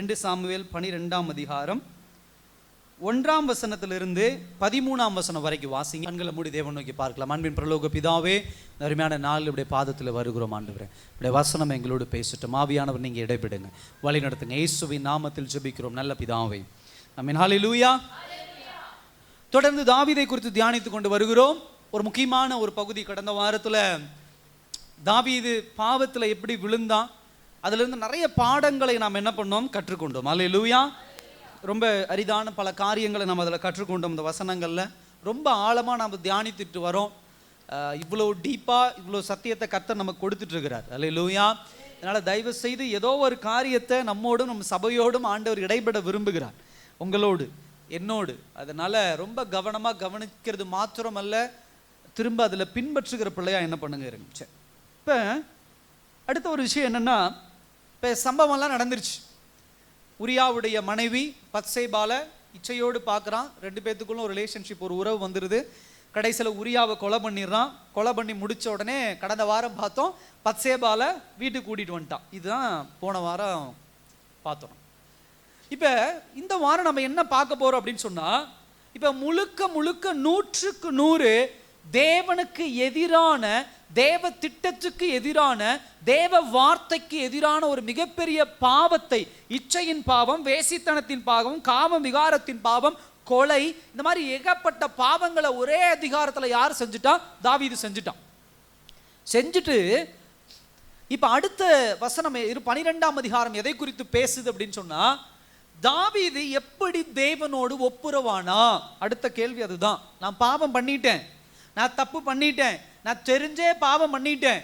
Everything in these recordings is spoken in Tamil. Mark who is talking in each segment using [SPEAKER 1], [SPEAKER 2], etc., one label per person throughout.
[SPEAKER 1] 2 சாமுவேல் 12ஆம் அதிகாரம் 1ஆம் வசனத்திலிருந்து 13ஆம் வசனம் வரைக்கும் வாசிங்க. கண்களை மூடி தேவன் நோக்கி பார்க்கலாம். அன்பின் பரலோக பிதாவே, அருமையான நாள் இப்படி பாதத்தில் வருகிறோம் ஆண்டவரே. இப்படி வசனம் எங்களோடு பேசட்டும். ஆவியானவர் நீங்கள் இடைபெடுங்க, வழி நடத்துங்க. இயேசுவின் நாமத்தில் ஜெபிக்கிறோம் நல்ல பிதாவே, ஆமென். ஹல்லேலூயா. தொடர்ந்து தாவீதை குறித்து தியானித்து கொண்டு வருகிறோம். ஒரு முக்கியமான ஒரு பகுதி, கடந்த வாரத்தில் தாவீது பாவத்தில் எப்படி விழுந்தான், அதிலிருந்து நிறைய பாடங்களை நாம் என்ன பண்ணோம், கற்றுக்கொண்டோம். ஹல்லேலூயா. ரொம்ப அரிதான பல காரியங்களை நம்ம அதில் கற்றுக்கொண்டோம். இந்த வசனங்களில் ரொம்ப ஆழமாக நாம் தியானித்துட்டு வரோம். இவ்வளோ டீப்பாக இவ்வளோ சத்தியத்தை கர்த்தர் நமக்கு கொடுத்துட்ருக்கிறார். ஹல்லேலூயா. அதனால் தயவு செய்து ஏதோ ஒரு காரியத்தை நம்மோடும் நம்ம சபையோடும் ஆண்டவர் இடைபெற விரும்புகிறார், உங்களோடு என்னோடு. அதனால் ரொம்ப கவனமாக கவனிக்கிறது மாத்திரமல்ல, திரும்ப அதில் பின்பற்றுகிற பிள்ளையாக என்ன பண்ணுங்க இருந்துச்சு. இப்போ அடுத்த ஒரு விஷயம் என்னென்னா, இப்போ சம்பவம்லாம் நடந்துருச்சு. உரியாவுடைய மனைவி பத்சேபால இச்சையோடு பார்க்குறான். 2 பேத்துக்குள்ள ஒரு ரிலேஷன்ஷிப், ஒரு உறவு வந்துடுது. கடைசியில் உரியாவை கொலை பண்ணிடுறான். கொலை பண்ணி முடித்த உடனே கடந்த வாரம் பார்த்தோம், பத்சேபால வீட்டுக்கு கூட்டிகிட்டு வந்துட்டான். இதுதான் போன வாரம் பார்த்தோம். இப்போ இந்த வாரம் நம்ம என்ன பார்க்க போகிறோம் அப்படின்னு சொன்னால், இப்போ முழுக்க 100க்கு 100 தேவனுக்கு எதிரான, தேவ திட்டத்துக்கு எதிரான, தேவ வார்த்தைக்கு எதிரான ஒரு மிகப்பெரிய பாவத்தை, இச்சையின் பாவம், வேசித்தனத்தின் பாவம், காம விகாரத்தின் பாவம், கொலை, இந்த மாதிரி ஏகப்பட்ட பாவங்களை ஒரே அதிகாரத்தில் யார் செஞ்சுட்டா? தாவீது செஞ்சுட்டான். செஞ்சுட்டு இப்போ அடுத்த வசனம் 12ஆம் அதிகாரம் எதை குறித்து பேசுது அப்படின்னு சொன்னா, தாவீது எப்படி தேவனோடு ஒப்புரவானா? அடுத்த கேள்வி அதுதான். நான் பாவம் பண்ணிட்டேன், நான் தப்பு பண்ணிட்டேன், நான் தெரிஞ்சே பாவம் பண்ணிட்டேன்.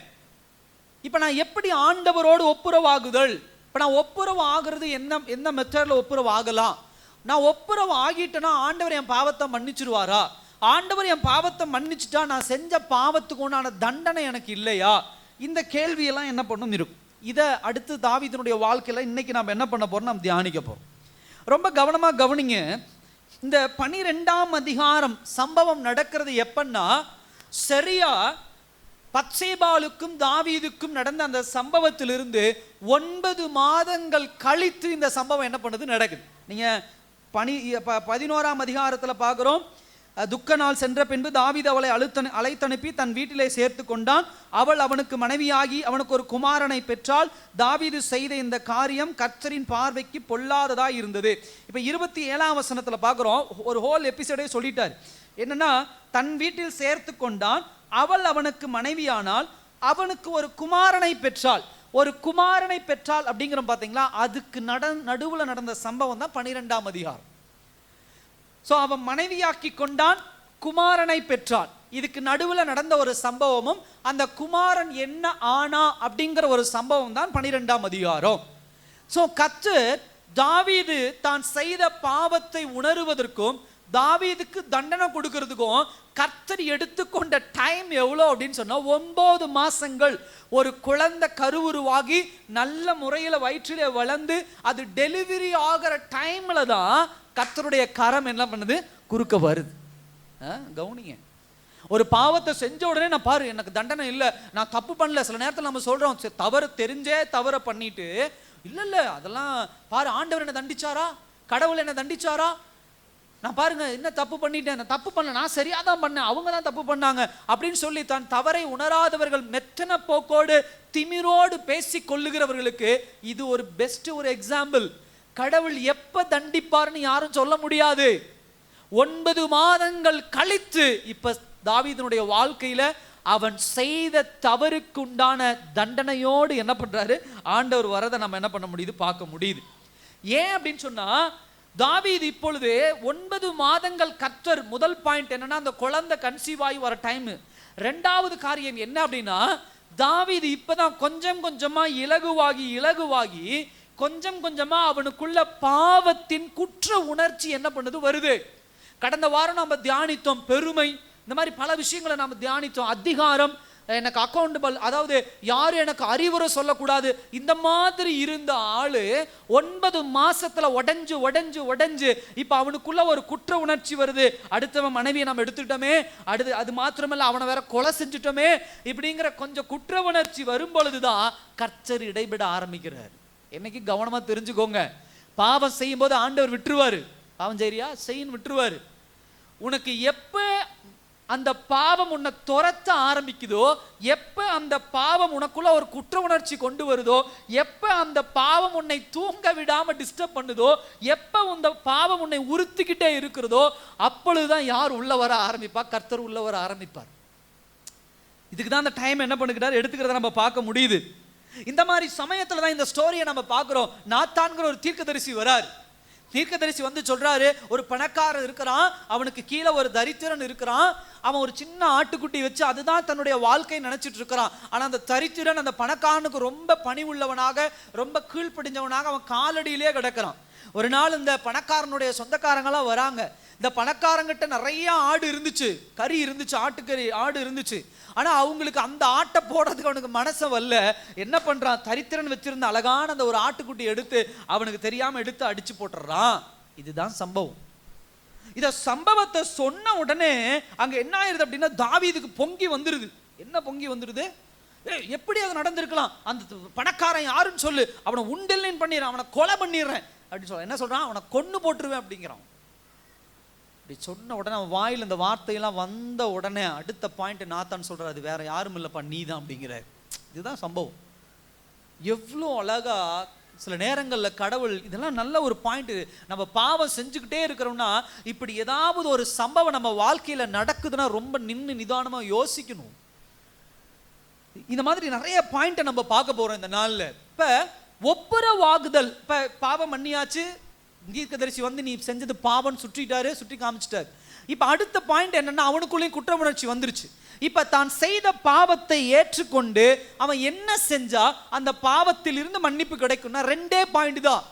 [SPEAKER 1] இப்போ நான் எப்படி ஆண்டவரோடு ஒப்புரவாகுதல்? இப்போ நான் ஒப்புரவு ஆகிறது என்ன மெத்தடில் ஒப்புரவு ஆகலாம்? நான் ஒப்புரவு ஆகிட்டேன்னா ஆண்டவர் என் பாவத்தை மன்னிச்சிருவாரா? ஆண்டவர் என் பாவத்தை மன்னிச்சுட்டா நான் செஞ்ச பாவத்துக்கு உண்டான தண்டனை எனக்கு இல்லையா? இந்த கேள்வியெல்லாம் என்ன பண்ணும் இருக்கும். இதை அடுத்து தாவீதினுடைய வாழ்க்கையில் இன்னைக்கு நாம் என்ன பண்ண போறோம், நாம் தியானிக்க போறோம். ரொம்ப கவனமாக கவனிங்க. இந்த 12ஆம் அதிகாரம் சம்பவம் நடக்கிறது எப்பன்னா, சரியா பத்சேபாலுக்கும் தாவீதுக்கும் நடந்த அந்த சம்பவத்திலிருந்து 9 மாதங்கள் கழித்து இந்த சம்பவம் என்ன பண்ணுது, நடக்குது. நீங்க 11ஆம் அதிகாரத்தில் பார்க்குறோம். துக்க நாள் சென்ற பின்பு தாவீது அவளை அழைத்தனுப்பி தன் வீட்டிலே சேர்த்து கொண்டான். அவள் அவனுக்கு மனைவியாகி அவனுக்கு ஒரு குமாரனை பெற்றாள். தாவீது செய்த இந்த காரியம் கர்த்தரின் பார்வைக்கு பொல்லாததாக இருந்தது. இப்போ 27ஆம் வசனத்தில் பார்க்குறோம். ஒரு ஹோல் எபிசோடே சொல்லிட்டார். என்னன்னா, தன் வீட்டில் சேர்த்து கொண்டான், அவள் அவனுக்கு மனைவியானால், அவனுக்கு ஒரு குமாரனை பெற்றாள். ஒரு குமாரனை பெற்றாள் அப்படிங்கிறோம் பார்த்தீங்களா? அதுக்கு நடுவில் நடந்த சம்பவம் தான் 12ஆம் அதிகாரம். ஸோ அவன் மனைவியாக்கி கொண்டான், குமாரனை பெற்றாள். இதுக்கு நடுவில் நடந்த ஒரு சம்பவமும், அந்த குமாரன் என்ன ஆனா அப்படிங்கிற ஒரு சம்பவம் தான் 12ஆம் அதிகாரம். ஸோ கர்த்தர் தாவீது தான் செய்த பாவத்தை உணருவதற்கும் தாவீதுக்கு தண்டனை கொடுக்கிறதுக்கும் கர்த்தர் எடுத்துக்கொண்ட டைம் எவ்வளோ அப்படின்னு சொன்னா, 9 மாசங்கள். ஒரு குழந்தை கருவுருவாகி நல்ல முறையில் வயிற்றிலே வளர்ந்து அது டெலிவரி ஆகிற டைம்ல தான் கர்த்தருடைய கரம் என்ன பண்ணுது, குறுக்க வருது. கவனிங்க. ஒரு பாவத்தை செஞ்ச உடனே நான் பாரு எனக்கு தண்டனை இல்லை, நான் தப்பு பண்ணல. சில நேரத்தில் நம்ம சொல்றோம், தவறு தெரிஞ்சே தவற பண்ணிட்டு, இல்லை அதெல்லாம் பாரு ஆண்டவர் என்ன தண்டிச்சாரா, கடவுள் என்ன தண்டிச்சாரா, நான் பாருங்க என்ன தப்பு பண்ணிட்டேன், நான் தப்பு பண்ண, நான் சரியா தான் பண்ணேன், அவங்க தான் தப்பு பண்ணாங்க அப்படின்னு சொல்லி தான் தவறை உணராதவர்கள், மெத்தன போக்கோடு திமிரோடு பேசி கொள்ளுகிறவர்களுக்கு இது ஒரு பெஸ்ட் ஒரு எக்ஸாம்பிள். கடவுள் எப்ப தண்டிப்பார்னு யாரும் சொல்ல முடியாது. 9 மாதங்கள் கழித்து இப்ப தாவீதினுடைய வாழ்க்கையில அவன் செய்த தவறுக்கு உண்டான தண்டனையோடு என்ன பண்றாரு, ஆண்டவர் வரதை நம்ம என்ன பண்ண முடியுது, பார்க்க முடியுது. ஏன் அப்படின்னு சொன்னா, தாவீது இப்பொழுது 9 மாதங்கள் கர்த்தர், முதல் பாயிண்ட் என்னன்னா, அந்த குழந்தை கன்சீவ் ஆகி வர டைம். 2வது காரியம் என்ன அப்படின்னா, தாவீது இப்பதான் கொஞ்சம் கொஞ்சமா இலகுவாகி கொஞ்சம் கொஞ்சமா அவனுக்குள்ள பாவத்தின் குற்ற உணர்ச்சி என்ன பண்ணுது, வருது. கடந்த வாரம் நம்ம தியானித்தோம் பெருமை, இந்த மாதிரி பல விஷயங்களை நம்ம தியானித்தோம். அதிகாரம், எனக்கு அக்கௌண்டபிள், அதாவது யாரும் எனக்கு அறிவுரை சொல்லக்கூடாது, இந்த மாதிரி இருந்த ஆளு 9 மாசத்துல உடைஞ்சு இப்ப அவனுக்குள்ள ஒரு குற்ற உணர்ச்சி வருது. அடுத்தவன் மனைவியை நம்ம எடுத்துட்டோமே, அது மாத்திரமல்ல அவனை வேற கொலை செஞ்சுட்டோமே, இப்படிங்கிற கொஞ்சம் குற்ற உணர்ச்சி வரும் பொழுதுதான் கர்த்தர் இடைபெட ஆரம்பிக்கிறார். என்னைக்கு கவனமா தெரிஞ்சுக்கோங்க, பாவம் செய்யும் போது ஆண்டவர் விட்டுருவாரு. பாவம் செய்றியா செய்யின்னு விட்டுருவாரு. உனக்கு எப்ப அந்த பாவம் உன்னை துரத்த ஆரம்பிக்குதோ, எப்ப அந்த பாவம் உனக்குள்ள ஒரு குற்ற உணர்ச்சி கொண்டு வருதோ, எப்ப அந்த பாவம் உன்னை தூங்க விடாம டிஸ்டர்ப் பண்ணுதோ, எப்ப அந்த பாவம் உன்னை உறுத்திக்கிட்டே இருக்கிறதோ, அப்பொழுதுதான் யார் உள்ள வர ஆரம்பிப்பா? கர்த்தர் உள்ள வர ஆரம்பிப்பார். இதுக்கு தான் அந்த டைம் என்ன பண்ணுகிறார் எடுத்துக்கிறத நம்ம பார்க்க முடியுது. இந்த மாதிரி சமயத்துல தான் இந்த ஸ்டோரியை நம்ம பார்க்கிறோம். நாத்தான்கிற ஒரு தீர்க்கதரிசி வரார். தீர்க்கதரிசி வந்து சொல்றாரு, ஒரு பணக்காரன் இருக்கிறான், அவனுக்கு கீழே ஒரு தரித்திரன் இருக்கிறான். அவன் ஒரு சின்ன ஆட்டுக்குட்டி வச்சு அதுதான் தன்னுடைய வாழ்க்கை நினைச்சிட்டு இருக்கிறான். ஆனா அந்த தரித்திரன் அந்த பணக்காரனுக்கு ரொம்ப பணிவுள்ளவனாக, ரொம்ப கீழ்ப்படிஞ்சவனாக அவன் காலடியிலே கிடக்கிறான். ஒரு நாள் இந்த பணக்காரனுடைய சொந்தக்காரங்களாம் வராங்க. இந்த பணக்காரங்கிட்ட நிறைய ஆடு இருந்துச்சு, கறி இருந்துச்சு, ஆட்டுக்கறி ஆடு இருந்துச்சு. ஆனா அவங்களுக்கு அந்த ஆட்டை போடுறதுக்கு அவனுக்கு மனசை வரல. என்ன பண்றான், தரித்திரன் வச்சிருந்த அழகான அந்த ஒரு ஆட்டுக்குட்டி எடுத்து அவனுக்கு தெரியாம எடுத்து அடிச்சு போட்டுறான். இதுதான் சம்பவம். இத சம்பவத்தை சொன்ன உடனே அங்க என்ன ஆயிருது அப்படின்னா, தாவீதுக்கு பொங்கி வந்துருது. என்ன பொங்கி வந்துருது? எப்படி அது நடந்திருக்கலாம்? அந்த பணக்காரன் யாருன்னு சொல்லு, அவனை உண்டெல்லைன்னு பண்ணிடுறேன், அவனை கொலை பண்ணிடுறேன் அப்படின்னு சொல்ல. என்ன சொல்றான்? அவனை கொன்னு போட்டுருவேன் அப்படிங்கிறான். இப்படி சொன்ன உடனே அவன் வாயில் இந்த வார்த்தையெல்லாம் வந்த உடனே அடுத்த பாயிண்ட் நாத்தான் சொல்றாரு, அது வேற யாரும் இல்லப்பா நீ தான் அப்படிங்கிற. இதுதான் சம்பவம். எவ்வளோ அழகா சில நேரங்களில் கடவுள் இதெல்லாம் நல்ல ஒரு பாயிண்ட். நம்ம பாவம் செஞ்சுக்கிட்டே இருக்கிறோம்னா இப்படி ஏதாவது ஒரு சம்பவம் நம்ம வாழ்க்கையில நடக்குதுன்னா ரொம்ப நின்று நிதானமா யோசிக்கணும். இந்த மாதிரி நிறைய பாயிண்ட்டை நம்ம பார்க்க போறோம் இந்த நாள்ல. இப்ப ஒப்புரவாகுதல், இப்ப பாவம் மன்னியாச்சு, தீர்க்கதரிசி வந்து நீ செஞ்சது பாவம் சுற்றிட்டாரு, சுற்றி காமிச்சிட்டாரு. இப்ப அடுத்த பாயிண்ட் என்னன்னா, அவனுக்குள்ளேயும் குற்ற உணர்ச்சி வந்துருச்சு. இப்ப தான் செய்த பாவத்தை ஏற்றுக்கொண்டு அவன் என்ன செஞ்சா அந்த பாவத்தில் இருந்து மன்னிப்பு கிடைக்கும்னா ரெண்டே பாயிண்ட் தான்.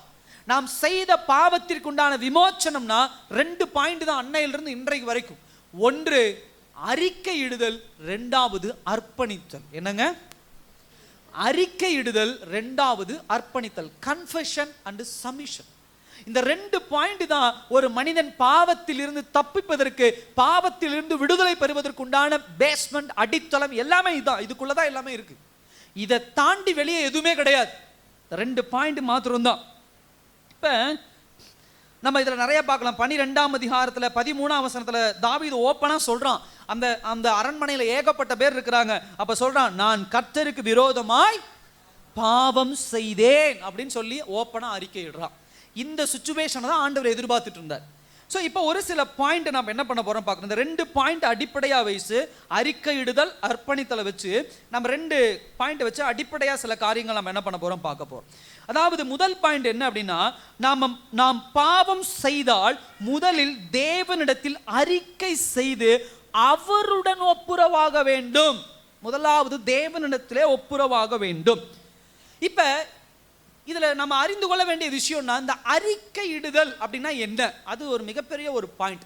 [SPEAKER 1] நாம் செய்த பாவத்திற்கு உண்டான விமோச்சனம்னா 2 பாயிண்ட் தான் அன்னையிலிருந்து இன்றைக்கு வரைக்கும். ஒன்று அறிக்கையிடுதல், இரண்டாவது அர்ப்பணித்தல். என்னங்க? அறிக்கையிடுதல், இரண்டாவது அர்ப்பணித்தல். Confession and submission. இந்த 2 பாயிண்ட் தான் ஒரு மனிதன் பாவத்தில் இருந்து தப்பிப்பதற்கு, பாவத்தில் இருந்து விடுதலை பெறுவதற்கு உண்டான பேஸ்மெண்ட், அடித்தளம் எல்லாமே இதுதான். இதுக்குள்ளதான் எல்லாமே இருக்கு. இதை தாண்டி வெளியே எதுவுமே கிடையாது. 2 பாயிண்ட் மாத்திரம் தான். இப்ப நம்ம இதுல நிறைய பார்க்கலாம். 12ஆம் அதிகாரத்துல 13ஆம் வசனத்துல தாவீது ஓப்பனா சொல்றான். அந்த அந்த அரண்மனையில ஏகப்பட்ட பேர் இருக்கிறாங்க. அப்ப சொல்றான், நான் கர்த்தருக்கு விரோதமாய் பாவம் செய்தேன் அப்படின்னு சொல்லி ஓப்பனா அறிக்கையிடுறான். இந்த சிச்சுவேஷனை தான் ஆண்டவர் எதிர்பார்த்துட்டு இருந்தார். ஸோ இப்போ ஒரு சில பாயிண்ட் நம்ம என்ன பண்ண போறோம் பார்க்கணும். இந்த 2 பாயிண்ட் அடிப்படையாக வச்சு, அறிக்கையிடுதல் அர்ப்பணித்தலை வச்சு நம்ம 2 பாயிண்ட் வச்சு அடிப்படையாக சில காரியங்கள் நம்ம என்ன பண்ண போறோம் பார்க்க போறோம். அதாவது முதல் பாயிண்ட் என்ன அப்படின்னா, நாம் பாவம் செய்தால் முதலில் தேவனிடத்தில் அறிக்கை செய்து அவருடன் ஒப்புரவாக வேண்டும். முதலாவது தேவனிடத்திலே ஒப்புரவாக வேண்டும். இப்ப இதுல நம்ம அறிந்து கொள்ள வேண்டிய விஷயம்னா, இந்த அறிக்கையிடுதல் அப்படின்னா என்ன? அது ஒரு மிகப்பெரிய ஒரு பாயிண்ட்.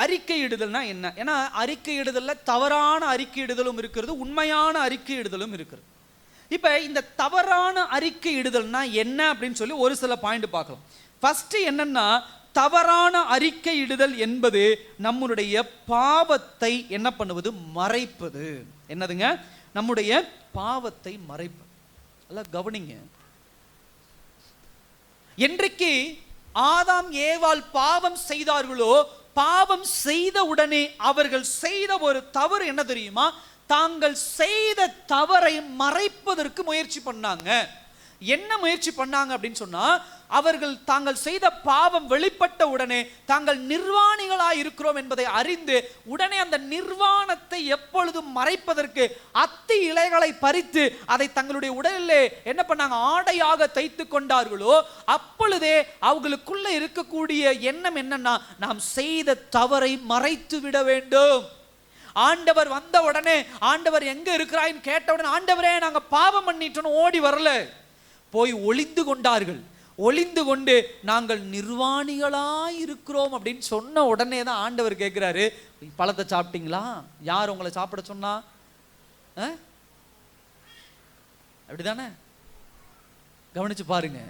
[SPEAKER 1] அறிக்கையிடுதல்னா என்ன? ஏன்னா அறிக்கையிடுதல்ல தவறான அறிக்கையிடுதலும் இருக்கிறது, உண்மையான அறிக்கையிடுதலும் இருக்கிறது. இப்ப இந்த தவறான அறிக்கையிடுதல்னா என்ன அப்படின்னு சொல்லி ஒரு சில பாயிண்ட் பார்க்கலாம். ஃபர்ஸ்ட் என்னன்னா, தவறான அறிக்கையிடுதல் என்பது நம்முடைய பாவத்தை என்ன பண்ணுவது? மறைப்பது. என்னதுங்க? நம்முடைய பாவத்தை மறைப்பது. எல்லாம் கவனிங்க. என்றைக்கு ஆதாம் ஏவாள் பாவம் செய்தார்களோ, பாவம் செய்த உடனே அவர்கள் செய்த ஒரு தவறு என்ன தெரியுமா? தாங்கள் செய்த தவறை மறைப்பதற்கு முயற்சி பண்ணாங்க. என்ன முயற்சி பண்ணாங்க அப்படின்னு சொன்னா, அவர்கள் தாங்கள் செய்த பாவம் வெளிப்பட்ட உடனே தாங்கள் நிர்வாணிகளாய் இருக்கிறோம் என்பதை அறிந்து உடனே அந்த நிர்வாணத்தை எப்பொழுதும் மறைப்பதற்கு அத்தி இலைகளை பறித்து அதை தங்களுடைய உடலிலே என்ன பண்ணாங்க? ஆடையாக தைத்து கொண்டார்களோ, அப்பொழுதே அவங்களுக்குள்ள இருக்கக்கூடிய எண்ணம் என்னன்னா, நாம் செய்த தவறை மறைத்து விட வேண்டும். ஆண்டவர் வந்த உடனே, ஆண்டவர் எங்க இருக்கிறாய்ன்னு கேட்ட உடனே, ஆண்டவரே நாங்க பாவம் பண்ணிட்டோன்னு ஓடி வரல, போய் ஒளிந்து கொண்டார்கள். ஒளிந்து கொண்டு நாங்கள் நிர்வாணிகளாய் இருக்கிறோம் அப்படின்னு சொன்ன உடனே தான் ஆண்டவர் கேட்கிறாரு, பழத்தை சாப்பிட்டீங்களா? யார் உங்களை சாப்பிட சொன்னா? அப்படிதானே? கவனிச்சு பாருங்க.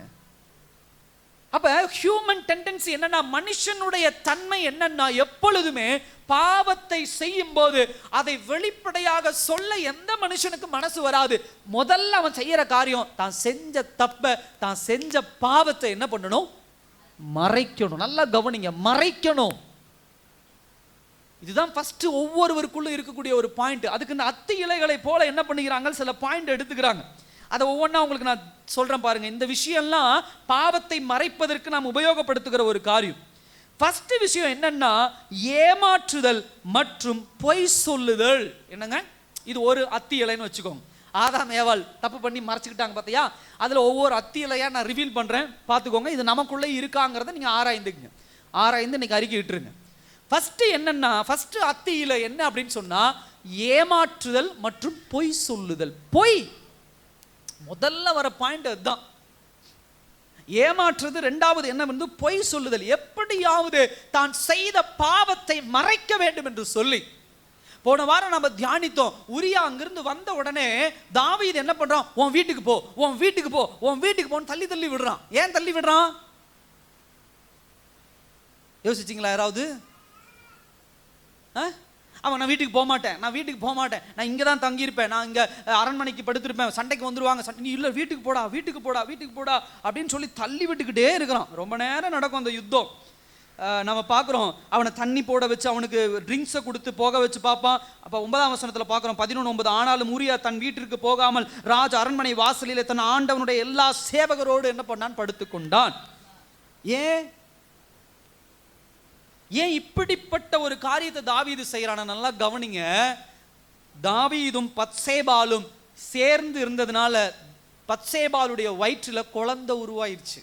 [SPEAKER 1] அப்ப ஹியூமன் டெண்டன்சி என்னன்னா, மனுஷனுடைய தன்மை என்னன்னா, எப்பொழுதுமே பாவத்தை செய்யும் போது அதை வெளிப்படையாக சொல்ல எந்த மனுஷனுக்கு மனசு வராது. முதல்ல அவன் செய்யற காரியம், தான் செஞ்ச தப்ப, தான் செஞ்ச பாவத்தை என்ன பண்ணணும், மறைக்கணும். நல்லா கவனிங்க, மறைக்கணும். இதுதான் ஃபர்ஸ்ட் ஒவ்வொருவருக்குள்ள இருக்கக்கூடிய ஒரு பாயிண்ட். அதுக்கு இந்த அத்தி இலைகளை போல என்ன பண்ணுகிறாங்க, சில பாயிண்ட் எடுத்துக்கிறாங்க. அதை ஒவ்வொன்றா உங்களுக்கு நான் சொல்றேன் பாருங்க. இந்த விஷயம்லாம் பாவத்தை மறைப்பதற்கு நாம் உபயோகப்படுத்துகிற ஒரு காரியம். ஃபர்ஸ்ட் விஷயம் என்னன்னா, ஏமாற்றுதல் மற்றும் பொய் சொல்லுதல். என்னங்க, இது ஒரு அத்தி இலைன்னு வச்சுக்கோங்க. ஆதாம் ஏவாள் தப்பு பண்ணி மறைச்சிக்கிட்டாங்க பார்த்தியா, அதில் ஒவ்வொரு அத்தி இலையா நான் ரிவீல் பண்ணுறேன், பார்த்துக்கோங்க. இது நமக்குள்ளே இருக்காங்கிறத நீங்கள் ஆராய்ந்துக்குங்க. ஆராய்ந்து இன்னைக்கு அறிக்கை இட்டுருங்க. ஃபர்ஸ்ட் என்னன்னா, ஃபர்ஸ்ட் அத்தி இலை என்ன அப்படின்னு சொன்னா, ஏமாற்றுதல் மற்றும் பொய் சொல்லுதல். பொய் முதல்ல வர பாயிண்ட் அதுதான். ஏமாற்றுறது ரெண்டாவது என்ன வந்து பொய் சொல்லுதல். எப்படியாவது தான் செய்த பாவத்தை மறைக்க வேண்டும் என்று சொல்லி, போன வாரம் நம்ம தியானித்தோம். உரியா அங்கிருந்து வந்த உடனே தாவீது என்ன பண்றான், உன் வீட்டுக்கு போ, உன் வீட்டுக்கு போ, உன் வீட்டுக்கு போன்னு தள்ளி தள்ளி விடுறான். ஏன் தள்ளி விடுறான் யோசிச்சிங்களா யாராவது? அவன் நான் வீட்டுக்கு போக மாட்டேன், நான் வீட்டுக்கு போக மாட்டேன், நான் இங்கே தான் தங்கியிருப்பேன், நான் இங்கே அரண்மனைக்கு படுத்திருப்பேன், சண்டைக்கு வந்துருவாங்க, நீ இல்லை வீட்டுக்கு போடா, வீட்டுக்கு போடா, வீட்டுக்கு போடா அப்படின்னு சொல்லி தள்ளி விட்டுக்கிட்டே இருக்கிறான். ரொம்ப நேரம் நடக்கும் அந்த யுத்தம். நம்ம பார்க்குறோம், அவனை தண்ணி போட வச்சு அவனுக்கு ட்ரிங்க்ஸை கொடுத்து போக வச்சு பார்ப்பான். அப்போ 9ஆம் வசனத்தில் பார்க்குறோம் 11:9, ஆனாலும் ஊரியா தன் வீட்டிற்கு போகாமல் ராஜ அரண்மனை வாசலில் தன் ஆண்டவனுடைய எல்லா சேவகரோடு என்ன பண்ணான், படுத்துக்கொண்டான். ஏன் ஏன் இப்படிப்பட்ட ஒரு காரியத்தை தாவீது செய்யறான? நல்லா கவனிங்க. தாவீதும் பத்சேபாலும் சேர்ந்து இருந்ததுனால பத்சேபாலுடைய வயிற்றுல குழந்தை உருவாயிருச்சு.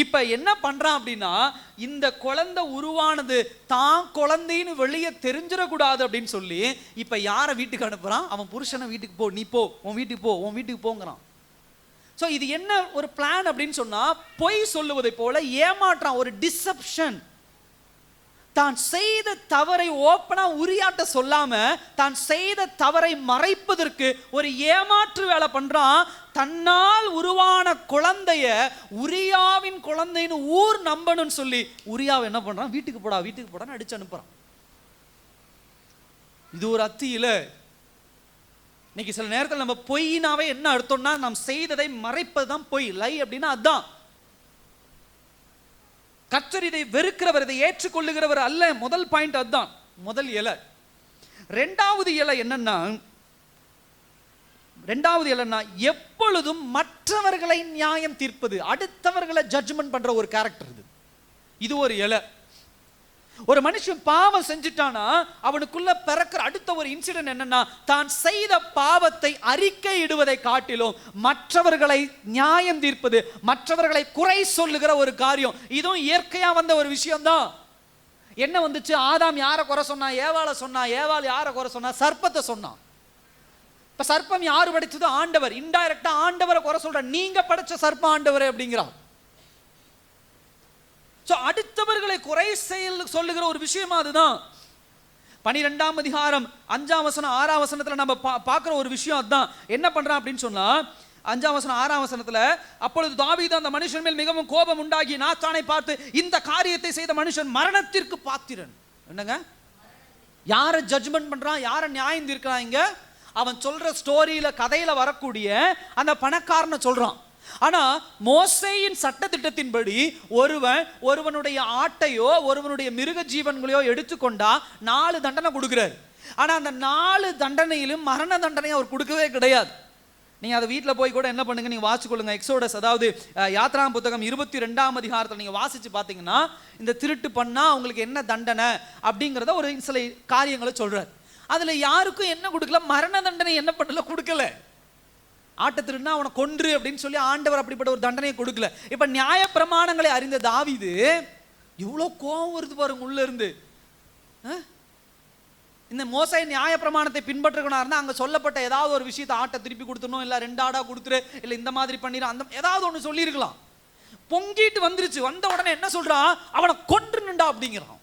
[SPEAKER 1] இப்ப என்ன பண்றான் அப்படின்னா, இந்த குழந்தை உருவானது தான் குழந்தைன்னு வெளியே தெரிஞ்சிடக்கூடாது அப்படின்னு சொல்லி இப்ப யாரை வீட்டுக்கு அனுப்புறான், அவன் புருஷனை வீட்டுக்கு போ, நீ போ, உன் வீட்டுக்கு போ, உன் வீட்டுக்கு போங்கிறான். ஸோ இது என்ன ஒரு பிளான் அப்படின்னு சொன்னா, பொய் சொல்லுவதை போல ஏமாற்றான், ஒரு டிசப்ஷன். தான் செய்த தவறை ஓப்பனா உரியாட்ட சொல்லாம தான் செய்த தவறை மறைப்பதற்கு ஒரு ஏமாற்று வேலை பண்றான். தன்னால் உருவான குழந்தைய உரியாவின் குழந்தைன்னு ஊர் நம்பணும்னு சொல்லி உரியாவை என்ன பண்றான், வீட்டுக்கு போடா, வீட்டுக்கு போடான்னு அடிச்சு அனுப்புறான். இது ஒரு அத்தியில. இன்னைக்கு சில நேரத்தில் நம்ம பொய்னாவே என்ன அர்த்தம்னா, நாம் செய்ததை மறைப்பது தான் பொய். லை அப்படின்னா அதுதான். கர்த்தர் இதை வெறுக்கிறவர், இதை ஏற்றுக்கொள்ளுகிறவர் அல்ல. முதல் பாயிண்ட் அதுதான், முதல் இலை. ரெண்டாவது இலை என்னன்னா, எப்பொழுதும் மற்றவர்களை நியாயம் தீர்ப்பது, அடுத்தவர்களை ஜட்ஜ்மெண்ட் பண்ற ஒரு கேரக்டர் இது. இது ஒரு இலை. ஒரு மனுஷன் பாவம் செஞ்சுட்டானா அவனுக்குள்ள பிறக்கிற அடுத்த ஒரு இன்சிடென்ட் என்னன்னா, தான் செய்த பாவத்தை அறிக்கை இடுவதை காட்டிலும் மற்றவர்களை நியாயம் தீர்ப்பது, மற்றவர்களை குறை சொல்லுகிற ஒரு காரியம். இதுவும் இயற்கையா வந்த ஒரு விஷயம் தான். என்ன வந்துச்சு, ஆதாம் யாரை குறை சொன்னா, ஏவாளை சொன்னா. ஏவாள் யாரை குறை சொன்னா, சர்ப்பத்தை சொன்னான். இப்ப சர்ப்பம் யாரு படைச்சது, ஆண்டவர். இன்டைரக்டா ஆண்டவரை குறை சொல்ற, நீங்க படைச்ச சர்ப்பம் ஆண்டவரே அப்படிங்கிறான். அடுத்தவர்களை குறை சொல்லுகிற ஒரு விஷயம் அதுதான். 12ஆம் அதிகாரம் 5ஆம் வசனம் 6ஆம் வசனத்துல நம்ம பார்க்கிற ஒரு விஷயம் அதுதான். என்ன பண்றான் அப்படின்னு சொன்னா, 5ஆம் வசனம் 6ஆம் வசனத்துல, அப்பொழுது தாவீது அந்த மனுஷன் மேல் மிகவும் கோபம் உண்டாகி நாத்தானை பார்த்து, இந்த காரியத்தை செய்த மனுஷன் மரணத்திற்கு பாத்திரன். என்னங்க, யாரை ஜட்ஜ்மெண்ட் பண்றான், யாரை நியாயம் தீர்க்கிறான் இங்க? அவன் சொல்ற ஸ்டோரியில கதையில வரக்கூடிய அந்த பணக்காரனை சொல்றான். ஆனா மோசேயின் சட்ட திட்டத்தின்படி ஒருவனுடைய ஆட்டையோ ஒருவனுடைய மிருக ஜீவன்களையோ எடுத்துக்கொண்டா 4 தண்டனை கொடுக்கிறார். ஆனா அந்த 4 தண்டனையிலும் மரண தண்டனை அவர் கொடுக்கவே கிடையாது. நீங்க அதை வீட்டில் போய் கூட என்ன பண்ணுங்க, நீங்க வாசிக்கொள்ளுங்க. எக்ஸோடஸ், அதாவது யாத்ராம் புத்தகம் 22ஆம் அதிகாரத்தில் நீங்க வாசிச்சு பார்த்தீங்கன்னா, இந்த திருட்டு பண்ணா அவங்களுக்கு என்ன தண்டனை அப்படிங்கிறத ஒரு சில காரியங்களை சொல்றாரு. அதுல யாருக்கும் என்ன கொடுக்கல, மரண தண்டனை என்ன பண்ணல, கொடுக்கல. ஆட்ட திருடுனா அவனை கொன்று அப்படின்னு சொல்லி ஆண்டவர் அப்படிப்பட்ட ஒரு தண்டனையை கொடுக்கல. இப்ப நியாய பிரமாணங்களை அறிந்த தாவீது எவ்வளவு கோபம் வருது பாருங்க உள்ள இருந்து. இந்த மோசே நியாய பிரமாணத்தை பின்பற்றுக்கணும் இருந்தா அங்க சொல்லப்பட்ட ஏதாவது ஒரு விஷயத்தை ஆட்டை திருப்பி கொடுத்துடணும், இல்ல 2 ஆடா கொடுத்துரு, இல்ல இந்த மாதிரி பண்ணிடும், அந்த ஏதாவது ஒண்ணு சொல்லி இருக்கலாம். பொங்கிட்டு வந்துருச்சு. வந்த உடனே என்ன சொல்றான், அவனை கொன்றுண்டா அப்படிங்கிறான்.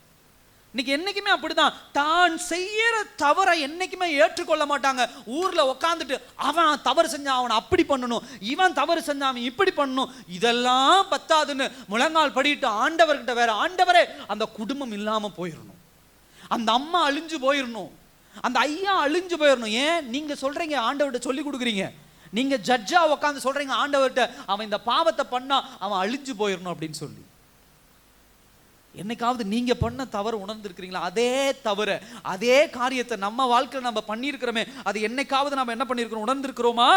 [SPEAKER 1] இன்னைக்கு என்னைக்குமே அப்படிதான். தான் செய்யற தவறை என்னைக்குமே ஏற்றுக்கொள்ள மாட்டாங்க. ஊர்ல உட்காந்துட்டு அவன் தவறு செஞ்சான் அவன் அப்படி பண்ணணும், இவன் தவறு செஞ்சான் அவன் இப்படி பண்ணணும், இதெல்லாம் பத்தாதுன்னு முழங்கால் படிட்டு ஆண்டவர்கிட்ட வேற, ஆண்டவரே அந்த குடும்பம் இல்லாம போயிடணும், அந்த அம்மா அழிஞ்சு போயிடணும், அந்த ஐயா அழிஞ்சு போயிடணும். ஏன் நீங்க சொல்றீங்க ஆண்டவர்கிட்ட சொல்லி கொடுக்குறீங்க, நீங்க ஜட்ஜா உட்காந்து சொல்றீங்க ஆண்டவர்கிட்ட அவன் இந்த பாவத்தை பண்ணா அவன் அழிஞ்சு போயிடணும் அப்படின்னு சொல்லி. என்னைக்காவது நீங்க பண்ண தவறு உணர்ந்திருக்கிறீங்களா? அதே தவிர அதே காரியத்தை நம்ம வாழ்க்கையில் நம்ம பண்ணியிருக்கிறோமே, அது என்னைக்காவது நம்ம என்ன பண்ணியிருக்கிறோம், உணர்ந்திருக்கிறோமா?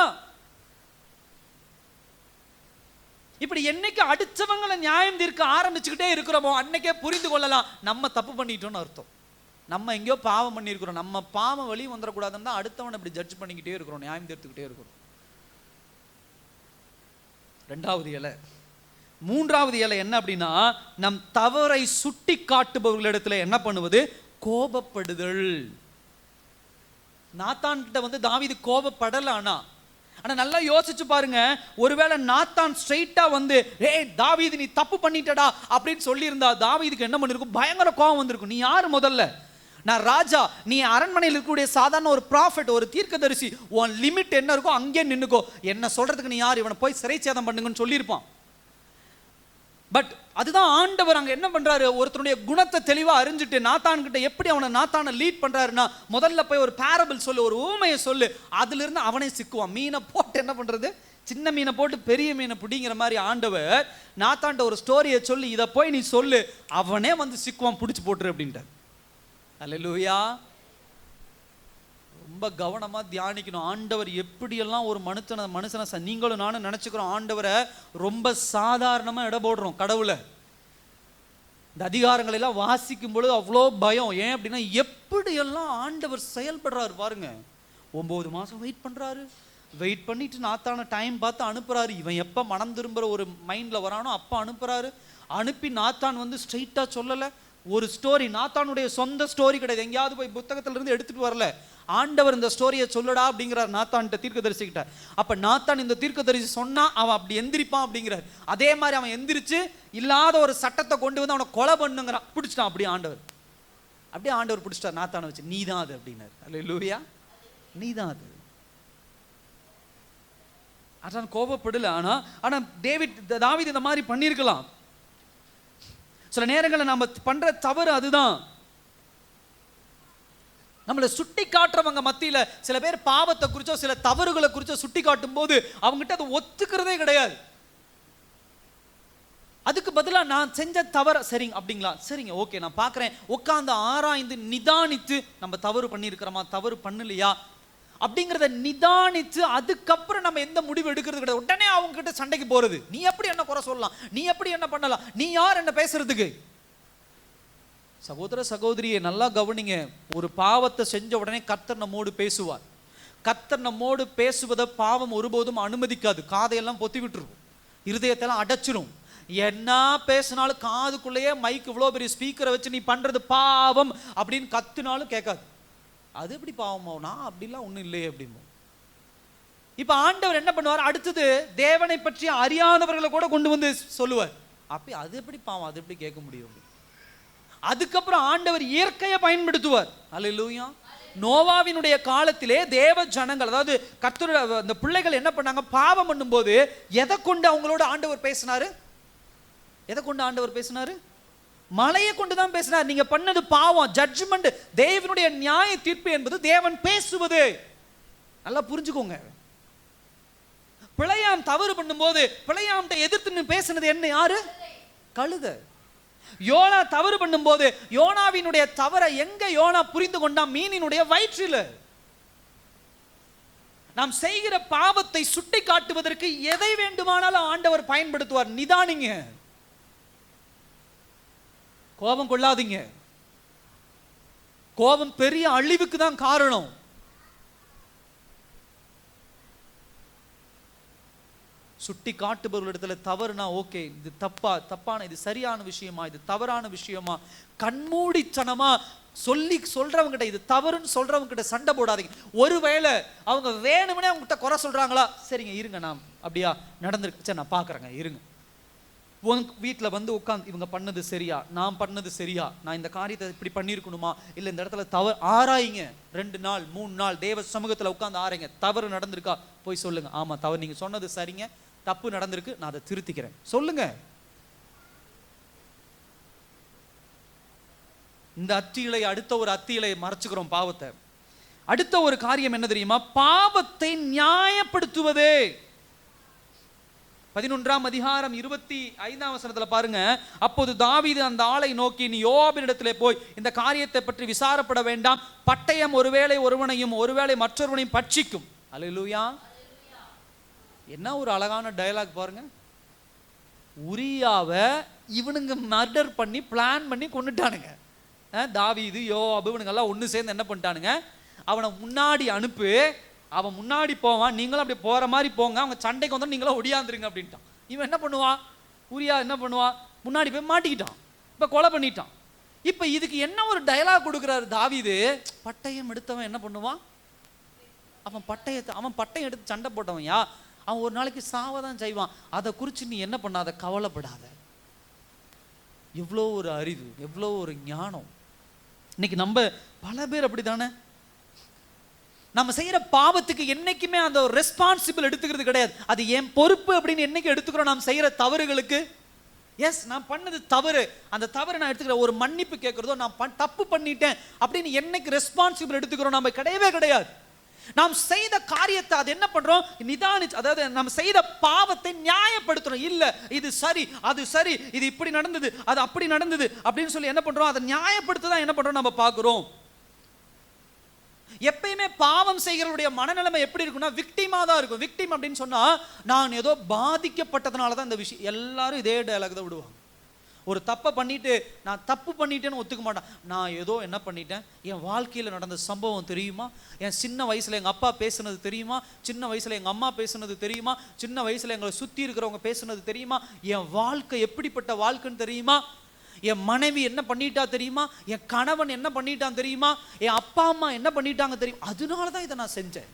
[SPEAKER 1] இப்படி என்னைக்கு அடுத்தவங்களை நியாயம் தீர்க்க ஆரம்பிச்சுக்கிட்டே இருக்கிறோமோ அன்னைக்கே புரிந்து கொள்ளலாம் நம்ம தப்பு பண்ணிட்டோம்னு அர்த்தம். நம்ம எங்கேயோ பாவம் பண்ணியிருக்கிறோம், நம்ம பாவம் வெளியே வந்துடக்கூடாதுன்னு தான் அடுத்தவனை இப்படி ஜட்ஜ் பண்ணிக்கிட்டே இருக்கிறோம், நியாயம் தீர்த்துக்கிட்டே இருக்கிறோம். ரெண்டாவது இலை. மூன்றாவது இலை என்ன அப்படின்னா, நம் தவறை சுட்டி காட்டுபவர்களிடத்துல என்ன பண்ணுவது, கோபப்படுதல். நாத்தான் கிட்ட தாவீது கோபப்படல. ஆனா நல்லா யோசிச்சு பாருங்க, ஒருவேளை நாத்தான் ஸ்ட்ரைட்டா ஏய் தாவீது நீ தப்பு பண்ணிட்டடா அப்படின்னு சொல்லி இருந்தா தாவீதுக்கு என்ன பண்ணிருக்கும், பயங்கர கோபம் வந்திருக்கும். நீ யாரு முதல்ல, நான் ராஜா, நீ அரண்மனையில் இருக்கக்கூடிய சாதாரண ஒரு ப்ராஃபெட், ஒரு தீர்க்கதரிசி, உன் லிமிட் என்ன இருக்கோ அங்கே நின்னுக்கோ, என்ன சொல்றதுக்கு நீ யார், இவனை போய் சிறை சேதம் பண்ணுங்கன்னு சொல்லியிருப்பான். பட் அதுதான் ஆண்டவர் அங்க என்ன பண்றாரு, ஒருத்தருடைய குணத்தை தெளிவா அறிஞ்சிட்டு நாத்தான் கிட்ட எப்படி நாத்தானை லீட் பண்றாருன்னா, முதல்ல போய் ஒரு பேரபிள் சொல்லு, ஒரு ஊமையை சொல்லு, அதுல இருந்து அவனே சிக்குவான். மீனை போட்டு என்ன பண்றது, சின்ன மீனை போட்டு பெரிய மீனை பிடிங்கிற மாதிரி ஆண்டவர் நாத்தான்ட்ட ஒரு ஸ்டோரியை சொல்லி இதை போய் நீ சொல்லு, அவனே சிக்குவான், பிடிச்சி போட்டுரு அப்படின்ட்டார். அல்லேலூயா. ரொம்ப கவனமா தியானிக்கணும். ஆண்டவர் எப்படியெல்லாம் ஒரு மனுஷனை நீங்களும் நானும் நினைச்சுக்கிறோம் ஆண்டவரை ரொம்ப சாதாரணமா இட போடுறோம். கடவுளை இந்த அதிகாரங்களை எல்லாம் வாசிக்கும் பொழுது அவ்வளோ பயம். ஏன் அப்படின்னா எப்படியெல்லாம் ஆண்டவர் செயல்படுறாரு பாருங்க. 9 மாசம் வெயிட் பண்றாரு, வெயிட் பண்ணிட்டு நாத்தான டைம் பார்த்து அனுப்புறாரு. இவன் எப்ப மனம் திரும்புற ஒரு மைண்ட்ல வரானோ அப்ப அனுப்புறாரு. அனுப்பி நாத்தான் ஸ்ட்ரைட்டா சொல்லல, ஒரு ஸ்டோரி, நாத்தானுடைய சொந்த ஸ்டோரி கிடையாது, எங்கேயாவது போய் புத்தகத்துல இருந்து எடுத்துட்டு வரல. ஆண்டவர் இந்த ஸ்டோரியை சொல்லடா அப்படிங்கிறார் நாத்தான் தீர்க்கதரிசி கிட்ட. அப்ப நாத்தான் இந்த தீர்க்கதரிசி சொன்னா அவன் அப்படி எந்திரிப்பான் அப்படிங்கிறார். அதே மாதிரி அவன் எந்திரிச்சு இல்லாத ஒரு சட்டத்தை கொண்டு அவனை கொலை பண்ணுங்கிறான், பிடிச்சிட்டான். அப்படியே ஆண்டவர் பிடிச்சிட்டார் நாத்தானை வச்சு, நீ தான் அது அப்படின்னாரு. அல்லேலூயா, நீ தான் அது. அதான் கோபப்படல. ஆனா தாவீது இந்த மாதிரி பண்ணிருக்கலாம். சில நேரங்களில் நம்ம பண்ற தவறு அதுதான். நம்மளை சுட்டி காட்டுறவங்க மத்தியில சில பேர் பாவத்தை குறிச்சோ சில தவறுகளை குறிச்சோ சுட்டி காட்டும் போது அவங்ககிட்ட அதை ஒத்துக்கிறதே கிடையாது. அதுக்கு பதிலா நான் செஞ்ச தவற, சரிங்க அப்படிங்களா, சரிங்க ஓகே நான் பார்க்குறேன், உட்காந்து ஆராய்ந்து நிதானித்து நம்ம தவறு பண்ணியிருக்கிறோமா தவறு பண்ணலையா அப்படிங்கிறத நிதானித்து அதுக்கப்புறம் நம்ம எந்த முடிவு எடுக்கிறது கிடையாது. உடனே அவங்க கிட்ட சண்டைக்கு போறது, நீ எப்படி என்ன குறை சொல்லலாம், நீ எப்படி என்ன பண்ணலாம், நீ யார் என்ன பேசுறதுக்கு. சகோதர சகோதரியை நல்லா கவனிங்க. ஒரு பாவத்தை செஞ்ச உடனே கர்த்தர் நம்மோடு பேசுவார். கர்த்தர் நம்மோடு பேசுவதை பாவம் ஒருபோதும் அனுமதிக்காது. காதையெல்லாம் பொத்தி விட்டுரும், இருதயத்தெல்லாம் அடைச்சிரும். என்ன பேசினாலும் காதுக்குள்ளேயே மைக் இவ்வளோ பெரிய ஸ்பீக்கரை வச்சு நீ பண்றது பாவம் அப்படின்னு கத்துனாலும் கேட்காது. அது எப்படி பாவமாகும், நான் அப்படிலாம் ஒன்றும் இல்லையே அப்படிமோ. இப்ப ஆண்டவர் என்ன பண்ணுவார், அடுத்தது தேவனை பற்றி அறியாதவர்களை கூட கொண்டு சொல்லுவார். அப்ப அது எப்படி பாவம், அது எப்படி கேட்க முடியும். அதுக்கப்புறம் ஆண்டவர் இயற்கையை பயன்படுத்துவார். அல்லேலூயா. நோவாவினுடைய காலத்திலே தேவ ஜனங்கள், அதாவது கர்த்தருடைய அந்த பிள்ளைகள் என்ன பண்ணாங்க, பாவம் பண்ணும்போது எதை கொண்டு அவங்களோட ஆண்டவர் பேசினாரு, எதை கொண்டு ஆண்டவர் பேசினாரு, மலையை கொண்டுதான் பேசினார். நீங்க பண்ணது பாவம், ஜட்ஜ்மெண்ட், தேவனுடைய நியாய தீர்ப்பு என்பது தேவன் பேசுவது. நல்லா புரிஞ்சுக்கோங்க. பிழையாம் தவறு பண்ணும்போது பிழையாம்கிட்ட எதிர்த்து பேசினது என்ன, யாரு, கழுதை. யோனா தவறு பண்ணும்போது யோனாவினுடைய தவறை எங்க யோனா புரிந்து கொண்டான், மீனினுடைய வயிற்றில். நாம் செய்கிற பாவத்தை சுட்டி காட்டுவதற்கு எதை வேண்டுமானாலும் ஆண்டவர் பயன்படுத்துவார். நிதானிங்க, கோபம் கொள்ளாதீங்க. கோபம் பெரிய அழிவுக்கு தான் காரணம். சுட்டி காட்டுபவர்களிடத்துல தவறுனா ஓகே, இது தப்பான இது சரியான விஷயமா, இது தவறான விஷயமா, கண்மூடித்தனமா சொல்றவங்க கிட்ட இது தவறுன்னு சொல்றவங்க கிட்ட சண்டை போடாதீங்க. ஒருவேளை அவங்க வேணும்னே அவங்ககிட்ட குறை சொல்றாங்களா, சரிங்க இருங்க, நான் அப்படியா நடந்திருக்கு, சரி நான் பாக்குறேங்க இருங்க. உன் வீட்டில் வந்து உட்காந்து இவங்க பண்ணது சரியா, நான் பண்ணது சரியா, நான் இந்த காரியத்தை இப்படி பண்ணியிருக்கணுமா, இல்லை இந்த இடத்துல தவறு ஆராயிங்க. 2 நாள் 3 நாள் தேவ சமூகத்தில் உட்காந்து ஆராய்ங்க. தவறு நடந்திருக்கா போய் சொல்லுங்க. ஆமாம் தவறு, நீங்கள் சொன்னது சரிங்க, தப்பு நடந்திருக்கு, நான் அதை திருத்திக்கிறேன் சொல்லுங்க. இந்த அத்தியிலை அடுத்த ஒரு அத்தியிலை மறைச்சுக்கிறோம் பாவத்தை. அடுத்த ஒரு காரியம் என்ன தெரியுமா? பாவத்தை நியாயப்படுத்துவதே. 11ஆம் அதிகாரம் 25ஆம் வசனத்துல பாருங்க. அப்போது தாவீது அந்த ஆளை நோக்கி, நீ யோவாபினிடத்திலே போய் இந்த காரியத்தை பற்றி விசாரப்பட வேண்டாம், பட்டயம் ஒருவேளை ஒருவனையும் ஒருவேளை மற்றொருவனையும் பட்சிக்கும். அல்லேலூயா. என்ன ஒரு அழகான டயலாக் பாருங்க. உரியாவை இவனுங்க மர்டர் பண்ணி பிளான் பண்ணி கொண்டுட்டானுங்க. தாவீது யோவாபு இவனுங்கெல்லாம் ஒன்று சேர்ந்து என்ன பண்ணிட்டானுங்க, அவனை முன்னாடி அனுப்பு, அவன் முன்னாடி போவான், நீங்களும் அப்படி போற மாதிரி போங்க, அவங்க சண்டைக்கு வந்து நீங்களும் ஒடியாந்துருங்க அப்படின்ட்டான். இவன் என்ன பண்ணுவான், உரியா என்ன பண்ணுவான், முன்னாடி போய் மாட்டிக்கிட்டான், இப்போ கொலை பண்ணிட்டான். இப்போ இதுக்கு என்ன ஒரு டயலாக் கொடுக்குறாரு தாவீது, பட்டயம் எடுத்தவன் என்ன பண்ணுவான், அவன் பட்டயம் எடுத்து சண்டை போட்டவன் யா, அவன் ஒரு நாளைக்கு சாவதான் செய்வான், அதை குறித்து நீ என்ன பண்ணாத, கவலைப்படாத. எவ்வளோ ஒரு அறிவு, எவ்வளோ ஒரு ஞானம். இன்னைக்கு நம்ம பல பேர் அப்படித்தானே, நம்ம செய்யற பாவத்துக்கு என்னைக்குமே அந்த ரெஸ்பான்சிபிள் எடுத்துக்கிறது கிடையாது. அது என் பொறுப்பு அப்படின்னு என்னைக்கு எடுத்துக்கிறோம் நாம் செய்யற தவறுகளுக்கு. எஸ், நான் பண்ணது தவறு, அந்த தவறு நான் எடுத்துக்கிறேன், ஒரு மன்னிப்பு கேட்கறதோ, நான் தப்பு பண்ணிட்டேன் அப்படின்னு என்னைக்கு ரெஸ்பான்சிபிள் எடுத்துக்கிறோம் நம்ம கிடையவே கிடையாது. நாம் செய்த காரியத்தை அது என்ன பண்றோம், நிதானிச்சு, அதாவது நாம் செய்த பாவத்தை நியாயப்படுத்துறோம். இல்ல இது சரி, அது சரி, இது இப்படி நடந்தது, அது அப்படி நடந்தது அப்படின்னு சொல்லி என்ன பண்றோம், அதை நியாயப்படுத்த தான் என்ன பண்றோம் நம்ம பார்க்கிறோம். எப்பயுமே பாவம் செய்கிறவருடைய மனநிலைமை எப்படி இருக்குன்னா, விக்டிமா தான் இருக்கும். விக்டிம் அப்படின்னு சொன்னா, நான் ஏதோ பாதிக்கப்பட்டதுனால தான் இந்த விஷயம். எல்லாரும் இதே டயலாக் தான் விடுவாங்க. ஒரு தப்பை பண்ணிட்டு நான் தப்பு பண்ணிட்டேன்னு ஒத்துக்க மாட்டேன். நான் ஏதோ என்ன பண்ணிட்டேன், என் வாழ்க்கையில் நடந்த சம்பவம் தெரியுமா, என் சின்ன வயசில் எங்கள் அப்பா பேசுனது தெரியுமா, சின்ன வயசில் எங்கள் அம்மா பேசுனது தெரியுமா, சின்ன வயசில் எங்களை சுற்றி இருக்கிறவங்க பேசுனது தெரியுமா, என் வாழ்க்கை எப்படிப்பட்ட வாழ்க்கைன்னு தெரியுமா, என் மனைவி என்ன பண்ணிட்டா தெரியுமா, என் கணவன் என்ன பண்ணிட்டான் தெரியுமா, என் அப்பா அம்மா என்ன பண்ணிட்டாங்க தெரியும், அதனால தான் இதை நான் செஞ்சேன்.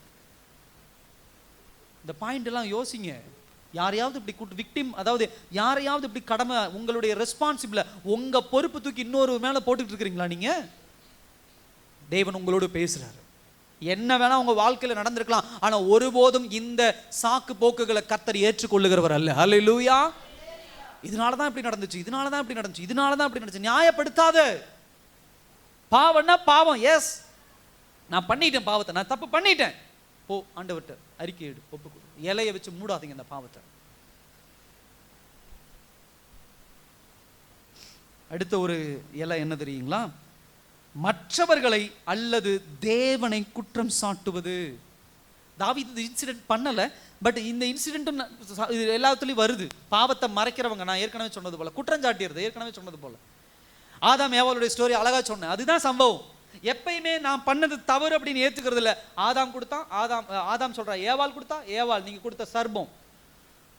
[SPEAKER 1] இந்த பாயிண்ட் எல்லாம் யோசிங்க. யாரையாவது இப்படி கூட்டு விக்டிம், அதாவது யாரையாவது இப்படி கடமை, உங்களுடைய ரெஸ்பான்சிபிள, உங்க பொறுப்பு தூக்கி இன்னொரு மேல போட்டுட்டு இருக்கிறீங்களா நீங்க? தேவன் உங்களோடு பேசுறாரு. என்ன வேணா உங்க வாழ்க்கையில நடந்திருக்கலாம், ஆனா ஒருபோதும் இந்த சாக்கு போக்குகளை கர்த்தர் ஏற்றுக்கொள்ளுகிறவர் அல்ல. ஹல்லேலூயா. இதனாலதான் இப்படி நடந்துச்சு, இதனாலதான் இப்படி நடந்துச்சு, இதனாலதான் இப்படி நடந்துச்சு. நியாயப்படுத்தாத. பாவம்னா பாவம். எஸ், நான் பண்ணிட்டேன் பாவத்தை, நான் தப்பு பண்ணிட்டேன், போ ஆண்டவர்கிட்ட அறிக்கை எடு, ஒப்புக்கொடு. இலையை வச்சு மூடாதீங்க அந்த பாவத்தை. அடுத்த ஒரு இலை என்ன தெரியுங்களா, மற்றவர்களை அல்லது தேவனை குற்றம் சாட்டுவது. தாவீது இந்த இன்சிடென்ட் பண்ணல, பட் இந்த இன்சிடென்ட்டும் எல்லாத்துலயும் வருது. பாவத்தை மறைக்கிறவங்க, நான் ஏற்கனவே சொன்னது போல குற்றம் சாட்டிடுறது, ஏற்கனவே சொன்னது போல ஆதாம் ஏவாளுடைய ஸ்டோரி அழகா சொன்னேன், அதுதான் சம்பவம். எப்பயுமே நான் பண்ணது தவறு அப்படின்னு ஏத்துக்கிறது இல்ல. ஆதாம் கொடுத்தான், ஆதாம் சொல்றா, ஏவாள் கொடுத்தா, ஏவாள் நீங்க கொடுத்த சர்பம்.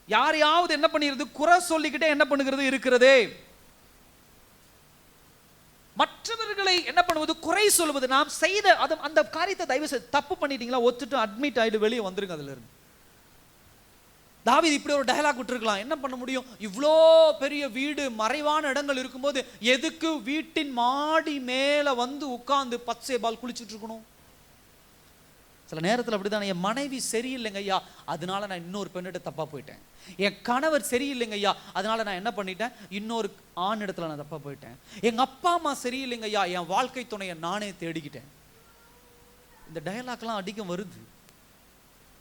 [SPEAKER 1] யாரையாவது என்ன பண்ணிருது, குறை சொல்லிக்கிட்டே என்ன பண்ணுகிறது இருக்கிறதே. மற்றவர்களை என்ன பண்ணுவது, குறை சொல்வது. நாம் செய்த அந்த காரியத்தை தயவு செய்து தப்பு பண்ணிட்டீங்களா, ஒத்துட்டு அட்மிட் ஆயிட்டு வெளியே வந்துருங்க அதுல இருந்து. தாவீது இப்படி ஒரு டயலாக் விட்டுருக்கலாம். என்ன பண்ண முடியும், இவ்வளோ பெரிய வீடு, மறைவான இடங்கள் இருக்கும்போது எதுக்கு வீட்டின் மாடி மேல வந்து உட்கார்ந்து பச்சைபால் குளிச்சுட்டு இருக்கணும்? சில நேரத்தில் அப்படிதான். என் மனைவி சரியில்லைங்க ஐயா, அதனால நான் இன்னொரு பெண்ணிட்ட தப்பா போயிட்டேன். என் கணவர் சரியில்லைங்க ஐயா, அதனால நான் என்ன பண்ணிட்டேன், இன்னொரு ஆண் இடத்துல நான் தப்பா போயிட்டேன். எங்க அப்பா அம்மா சரியில்லைங்க ஐயா, என் வாழ்க்கை துணையை நானே தேடிக்கிட்டேன். இந்த டயலாக்லாம் அதிகம் வருது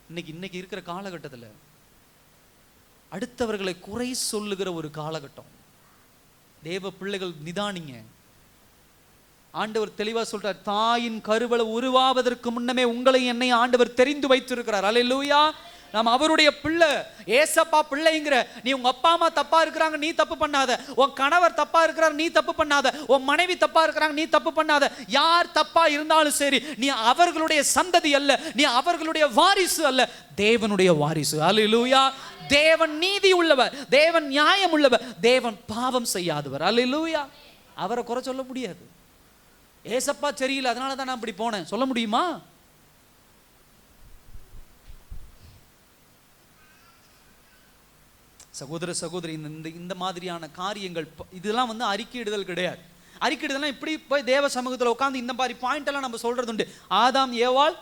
[SPEAKER 1] இன்னைக்கு இருக்கிற காலகட்டத்தில். அடுத்தவர்களை குறை சொல்லுகிற ஒரு காலகட்டம். தேவ பிள்ளைகள் நிதானிங்க. ஆண்டவர் தெளிவா சொல்றார், தாயின் கருவளை உருவாவதற்கு முன்னமே உங்களை என்னை ஆண்டவர் தெரிந்து வைத்திருக்கிறார். அல்லேலூயா. நாம் அவருடைய பிள்ளை, ஏசப்பா பிள்ளைங்கிற. நீ உங்க அப்பா அம்மா தப்பா இருக்கிறாங்க, நீ தப்பு பண்ணாத. உன் கணவர் தப்பா இருக்கிறார், நீ தப்பு பண்ணாத. உன் மனைவி தப்பா இருக்கிறாங்க, நீ தப்பு பண்ணாத. யார் தப்பா இருந்தாலும் சரி, நீ அவர்களுடைய சந்ததி அல்ல, நீ அவர்களுடைய வாரிசு அல்ல, தேவனுடைய வாரிசு. அல்லேலூயா. தேவன் நீதி உள்ளவர், தேவன் நியாயம் உள்ளவர், தேவன் பாவம் செய்யாதவர். அல்லேலூயா. அவரை குறை சொல்ல முடியாது. ஏசப்பா சரியில்லை அதனால தான் நான் இப்படி போனேன் சொல்ல முடியுமா? சகோதர சகோதரி, இந்த மாதிரியான காரியங்கள் இதெல்லாம் வந்து அறிக்கையிடுதல் கிடையாது. அறிக்கையிடுதல்லாம் இப்படி போய் தேவ சமூகத்தில் உட்காந்து இந்த மாதிரி பாயிண்ட் எல்லாம் நம்ம சொல்றது உண்டு. ஆதாம் ஏவாள்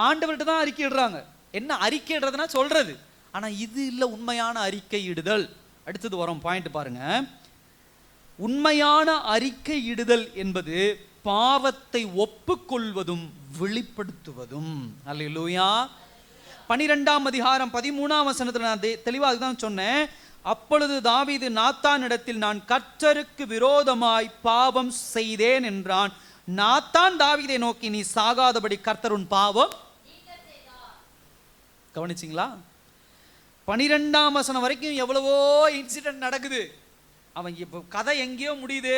[SPEAKER 1] ஆண்டவர்கிட்ட தான் அறிக்கையிடுறாங்க. என்ன அறிக்கையிடுறதுன்னா சொல்றது, ஆனா இது இல்ல உண்மையான அறிக்கையிடுதல். அடுத்தது வரும் பாயிண்ட் பாருங்க. உண்மையான அறிக்கையிடுதல் என்பது பாவத்தை ஒப்புக்கொள்வதும் வெளிப்படுத்துவதும். அல்லேலூயா. 12ஆம் அதிகாரம் 13ஆம் வசனத்துல நான் தெளிவாக தான் சொன்னேன். அப்பொழுது தாவீது நாத்தானிடத்தில் நான் கர்த்தருக்கு விரோதமாய் பாவம் செய்தேன் என்றான். நாத்தான் தாவீதை நோக்கி, நீ சாகாதபடி கர்த்தர் உன் பாவம். கவனிச்சிங்களா? 12ஆம் வசனம் வரைக்கும் எவ்வளவோ இன்சிடென்ட் நடக்குது. அவன் இப்போ கதை எங்கேயோ முடியுது,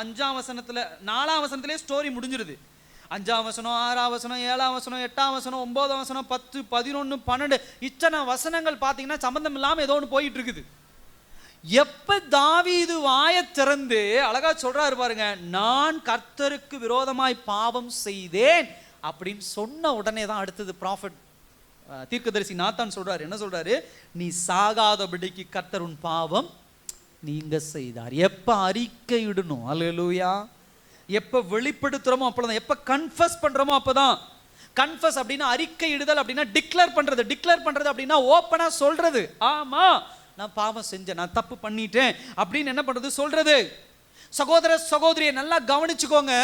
[SPEAKER 1] 5ஆம் வசனத்துல 4ஆம் வசனத்திலே ஸ்டோரி முடிஞ்சிருது. 5ஆம் வசனம், 6ஆம் வசனம், 7ஆம் வசனம், 8ஆம் வசனம், 9ஆம் வசனம், 10, 11, 12 இத்தனை வசனங்கள் பார்த்தீங்கன்னா சம்பந்தம் இல்லாமல் ஏதோ ஒன்று போயிட்டு இருக்குது. எப்ப தாவீது வாயை திறந்து அழகா சொல்றாரு பாருங்க, நான் கர்த்தருக்கு விரோதமாய் பாவம் செய்தேன் அப்படின்னு சொன்ன உடனே தான் அடுத்தது ப்ராஃபட் தீர்க்கதரிசி நாத்தான் சொல்றாரு. என்ன சொல்றாரு? நீ சாகாதபடிக்கு கர்த்தர் உன் பாவம் நீங்க செய்தார். எப்ப அறிக்கையிடணும், அல்லேலூயா, எப்ப வெளிப்படுத்துறோமோ அப்பதான், எப்ப கன்ஃபஸ் பண்றோமோ அப்பதான். கன்ஃபஸ் அப்படின்னா அறிக்கையிடுதல் அப்படின்னா டிக்ளேர் பண்றது. டிக்ளேர் பண்றது அப்படின்னா ஓப்பனா சொல்றது, ஆமா நான் பாவம் செஞ்சேன், நான் தப்பு பண்ணிட்டேன் அப்படின்னு என்ன பண்றது, சொல்றது. சகோதர சகோதரியை நல்லா கவனிச்சுக்கோங்க.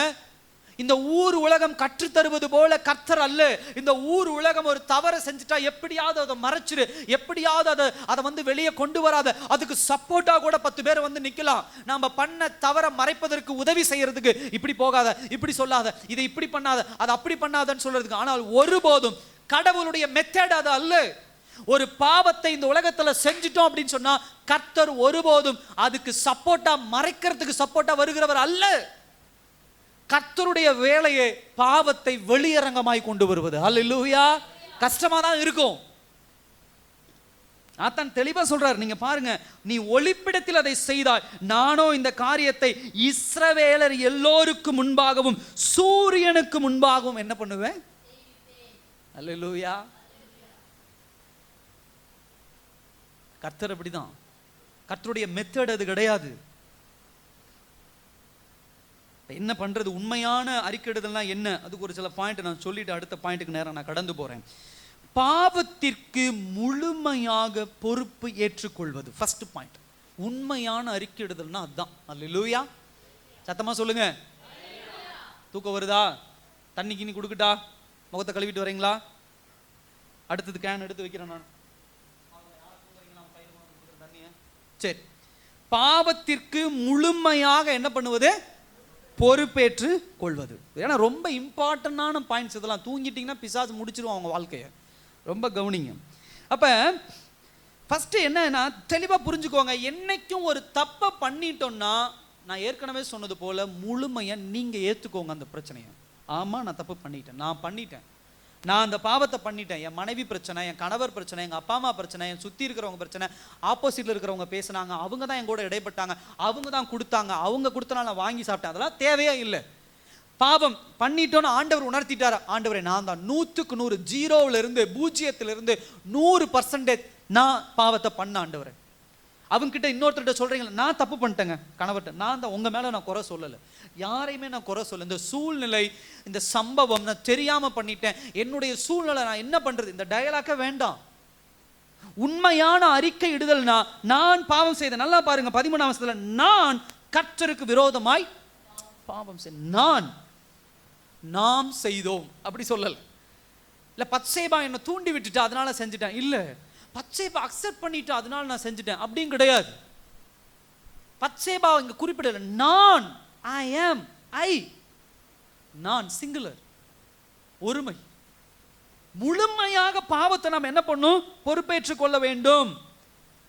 [SPEAKER 1] இந்த ஊர் உலகம் கற்றுத்தருவது போல கர்த்தர் அல்ல. இந்த ஊர் உலகம் ஒரு தவறை செஞ்சுட்டா எப்படியாவது அதை மறைச்சிரு, எப்படியாவது அதை வந்து வெளியே கொண்டு வராத, அதுக்கு சப்போர்ட்டா கூட 10 பேர் வந்து நிக்கலாம். நாம பண்ண தவறை மறைப்பதற்கு உதவி செய்யறதுக்கு, இப்படி போகாத, இப்படி சொல்லாத, இதை இப்படி பண்ணாத, அதை அப்படி பண்ணாதன்னு சொல்றதுக்கு. ஆனால் ஒருபோதும் கடவுளுடைய மெத்தட் அது அல்ல. ஒரு பாவத்தை இந்த உலகத்துல செஞ்சிட்டோம் அப்படின்னு சொன்னா கர்த்தர் ஒருபோதும் அதுக்கு சப்போர்ட்டா, மறைக்கிறதுக்கு சப்போர்ட்டா வருகிறவர் அல்ல. கர்த்தருடைய வேலையை பாவத்தை வெளியரங்கமாய் கொண்டு வருவது. அல்லேலூயா. கஷ்டமா தான் இருக்கும். ஆத்தான் தெளிவா சொல்றாரு, நீங்க பாருங்க, நீ ஒளிப்பிடத்தில் அதை செய்தாய், நானோ இந்த காரியத்தை இஸ்ரவேலர் எல்லோருக்கும் முன்பாகவும் சூரியனுக்கு முன்பாகவும் என்ன பண்ணுவேன். அல்லேலூயா. கர்த்தர் அப்படிதான். கர்த்தருடைய மெத்தட் அது கிடையாது. என்ன பண்றது? உண்மையான அறிக்கையிடுதல்னா என்ன? அதுக்கு ஒரு சில பாயிண்ட் நான் சொல்லிட்டு அடுத்த பாயிண்ட்டுக்கு நேரம் நான் கடந்து போறேன். பாவத்திற்கு முழுமையாக பொறுப்பு ஏற்றுக்கொள்வது ஃபர்ஸ்ட் பாயிண்ட். உண்மையான அறிக்கையிடுதல்னா அதுதான். அல்லேலூயா. சத்தமா சொல்லுங்க. தூக்கம் வருதா? தண்ணி கிண்ணி கொடுக்கட்டா? முகத்தை கழுவிட்டு வரீங்களா? அடுத்தது கேன் எடுத்து வைக்கிறேன் நான். சரி. பாவத்திற்கு முழுமையாக என்ன பண்ணுவது? பொறுப்பேற்று கொள்வது. ஏன்னா ரொம்ப இம்பார்ட்டன்டான பாயிண்ட்ஸ் இதெல்லாம். தூங்கிட்டீங்கன்னா பிசாசு முடிச்சிருவோம் அவங்க வாழ்க்கையை. ரொம்ப கவனிங்க. அப்ப ஃபர்ஸ்ட் என்னன்னா தெளிவா புரிஞ்சுக்கோங்க. என்னைக்கும் ஒரு தப்பை பண்ணிட்டோம்னா, நான் ஏற்கனவே சொன்னது போல முழுமையா நீங்க ஏத்துக்கோங்க அந்த பிரச்சனையை. ஆமா, நான் தப்பு பண்ணிட்டேன், நான் பண்ணிட்டேன், நான் அந்த பாவத்தை பண்ணிட்டேன். என் மனைவி பிரச்சனை, என் கணவர் பிரச்சனை, எங்கள் அப்பா அம்மா பிரச்சனை, என் சுற்றி இருக்கிறவங்க பிரச்சனை, ஆப்போசிட்டில் இருக்கிறவங்க பேசுனாங்க, அவங்க தான் என் கூட இடைப்பட்டாங்க, அவங்க தான் கொடுத்தாங்க, அவங்க கொடுத்தனால நான் வாங்கி சாப்பிட்டேன், அதெல்லாம் தேவையே இல்லை. பாவம் பண்ணிட்டோன்னு ஆண்டவர் உணர்த்திட்டார். ஆண்டவரை நான் தான் 100க்கு 100, 0லிருந்து 0லிருந்து 100% நான் பாவத்தை பண்ண ஆண்டவரை. அவங்ககிட்ட இன்னொருத்தர்கிட்ட சொல்றீங்களா, நான் தப்பு பண்ணிட்டேங்க கணவர்கிட்ட, நான் தான், உங்க மேல நான் குறை சொல்லலை, யாரையுமே நான் குறை சொல்ல, இந்த சூழ்நிலை, இந்த சம்பவம் நான் தெரியாம பண்ணிட்டேன், என்னுடைய சூழ்நிலை, நான் என்ன பண்றது, இந்த டயலாக்க வேண்டாம். உண்மையான அறிக்கை இடுதல்னா, நான் பாவம் செய்த. நல்லா பாருங்க 13ஆம் வசனத்துல, நான் கர்த்தருக்கு விரோதமாய் பாவம் செய்தேன். நாம் செய்தோம் அப்படி சொல்லல. இல்ல பத்சேபா என்ன தூண்டி விட்டுட்டு அதனால செஞ்சுட்டேன், இல்ல பத்சேபா அக்செப்ட் பண்ணிட்டு அதனால நான் செஞ்சுட்டேன் அப்படின்னு கிடையாது. பத்சேபா இங்க குறிப்பிடல. நான், ஐ ஆம், நான் சிங்குலர், ஒருமை. முழுமையாக பாவத்தை நாம் என்ன பண்ணும்? பொறுப்பேற்றுக் கொள்ள வேண்டும்.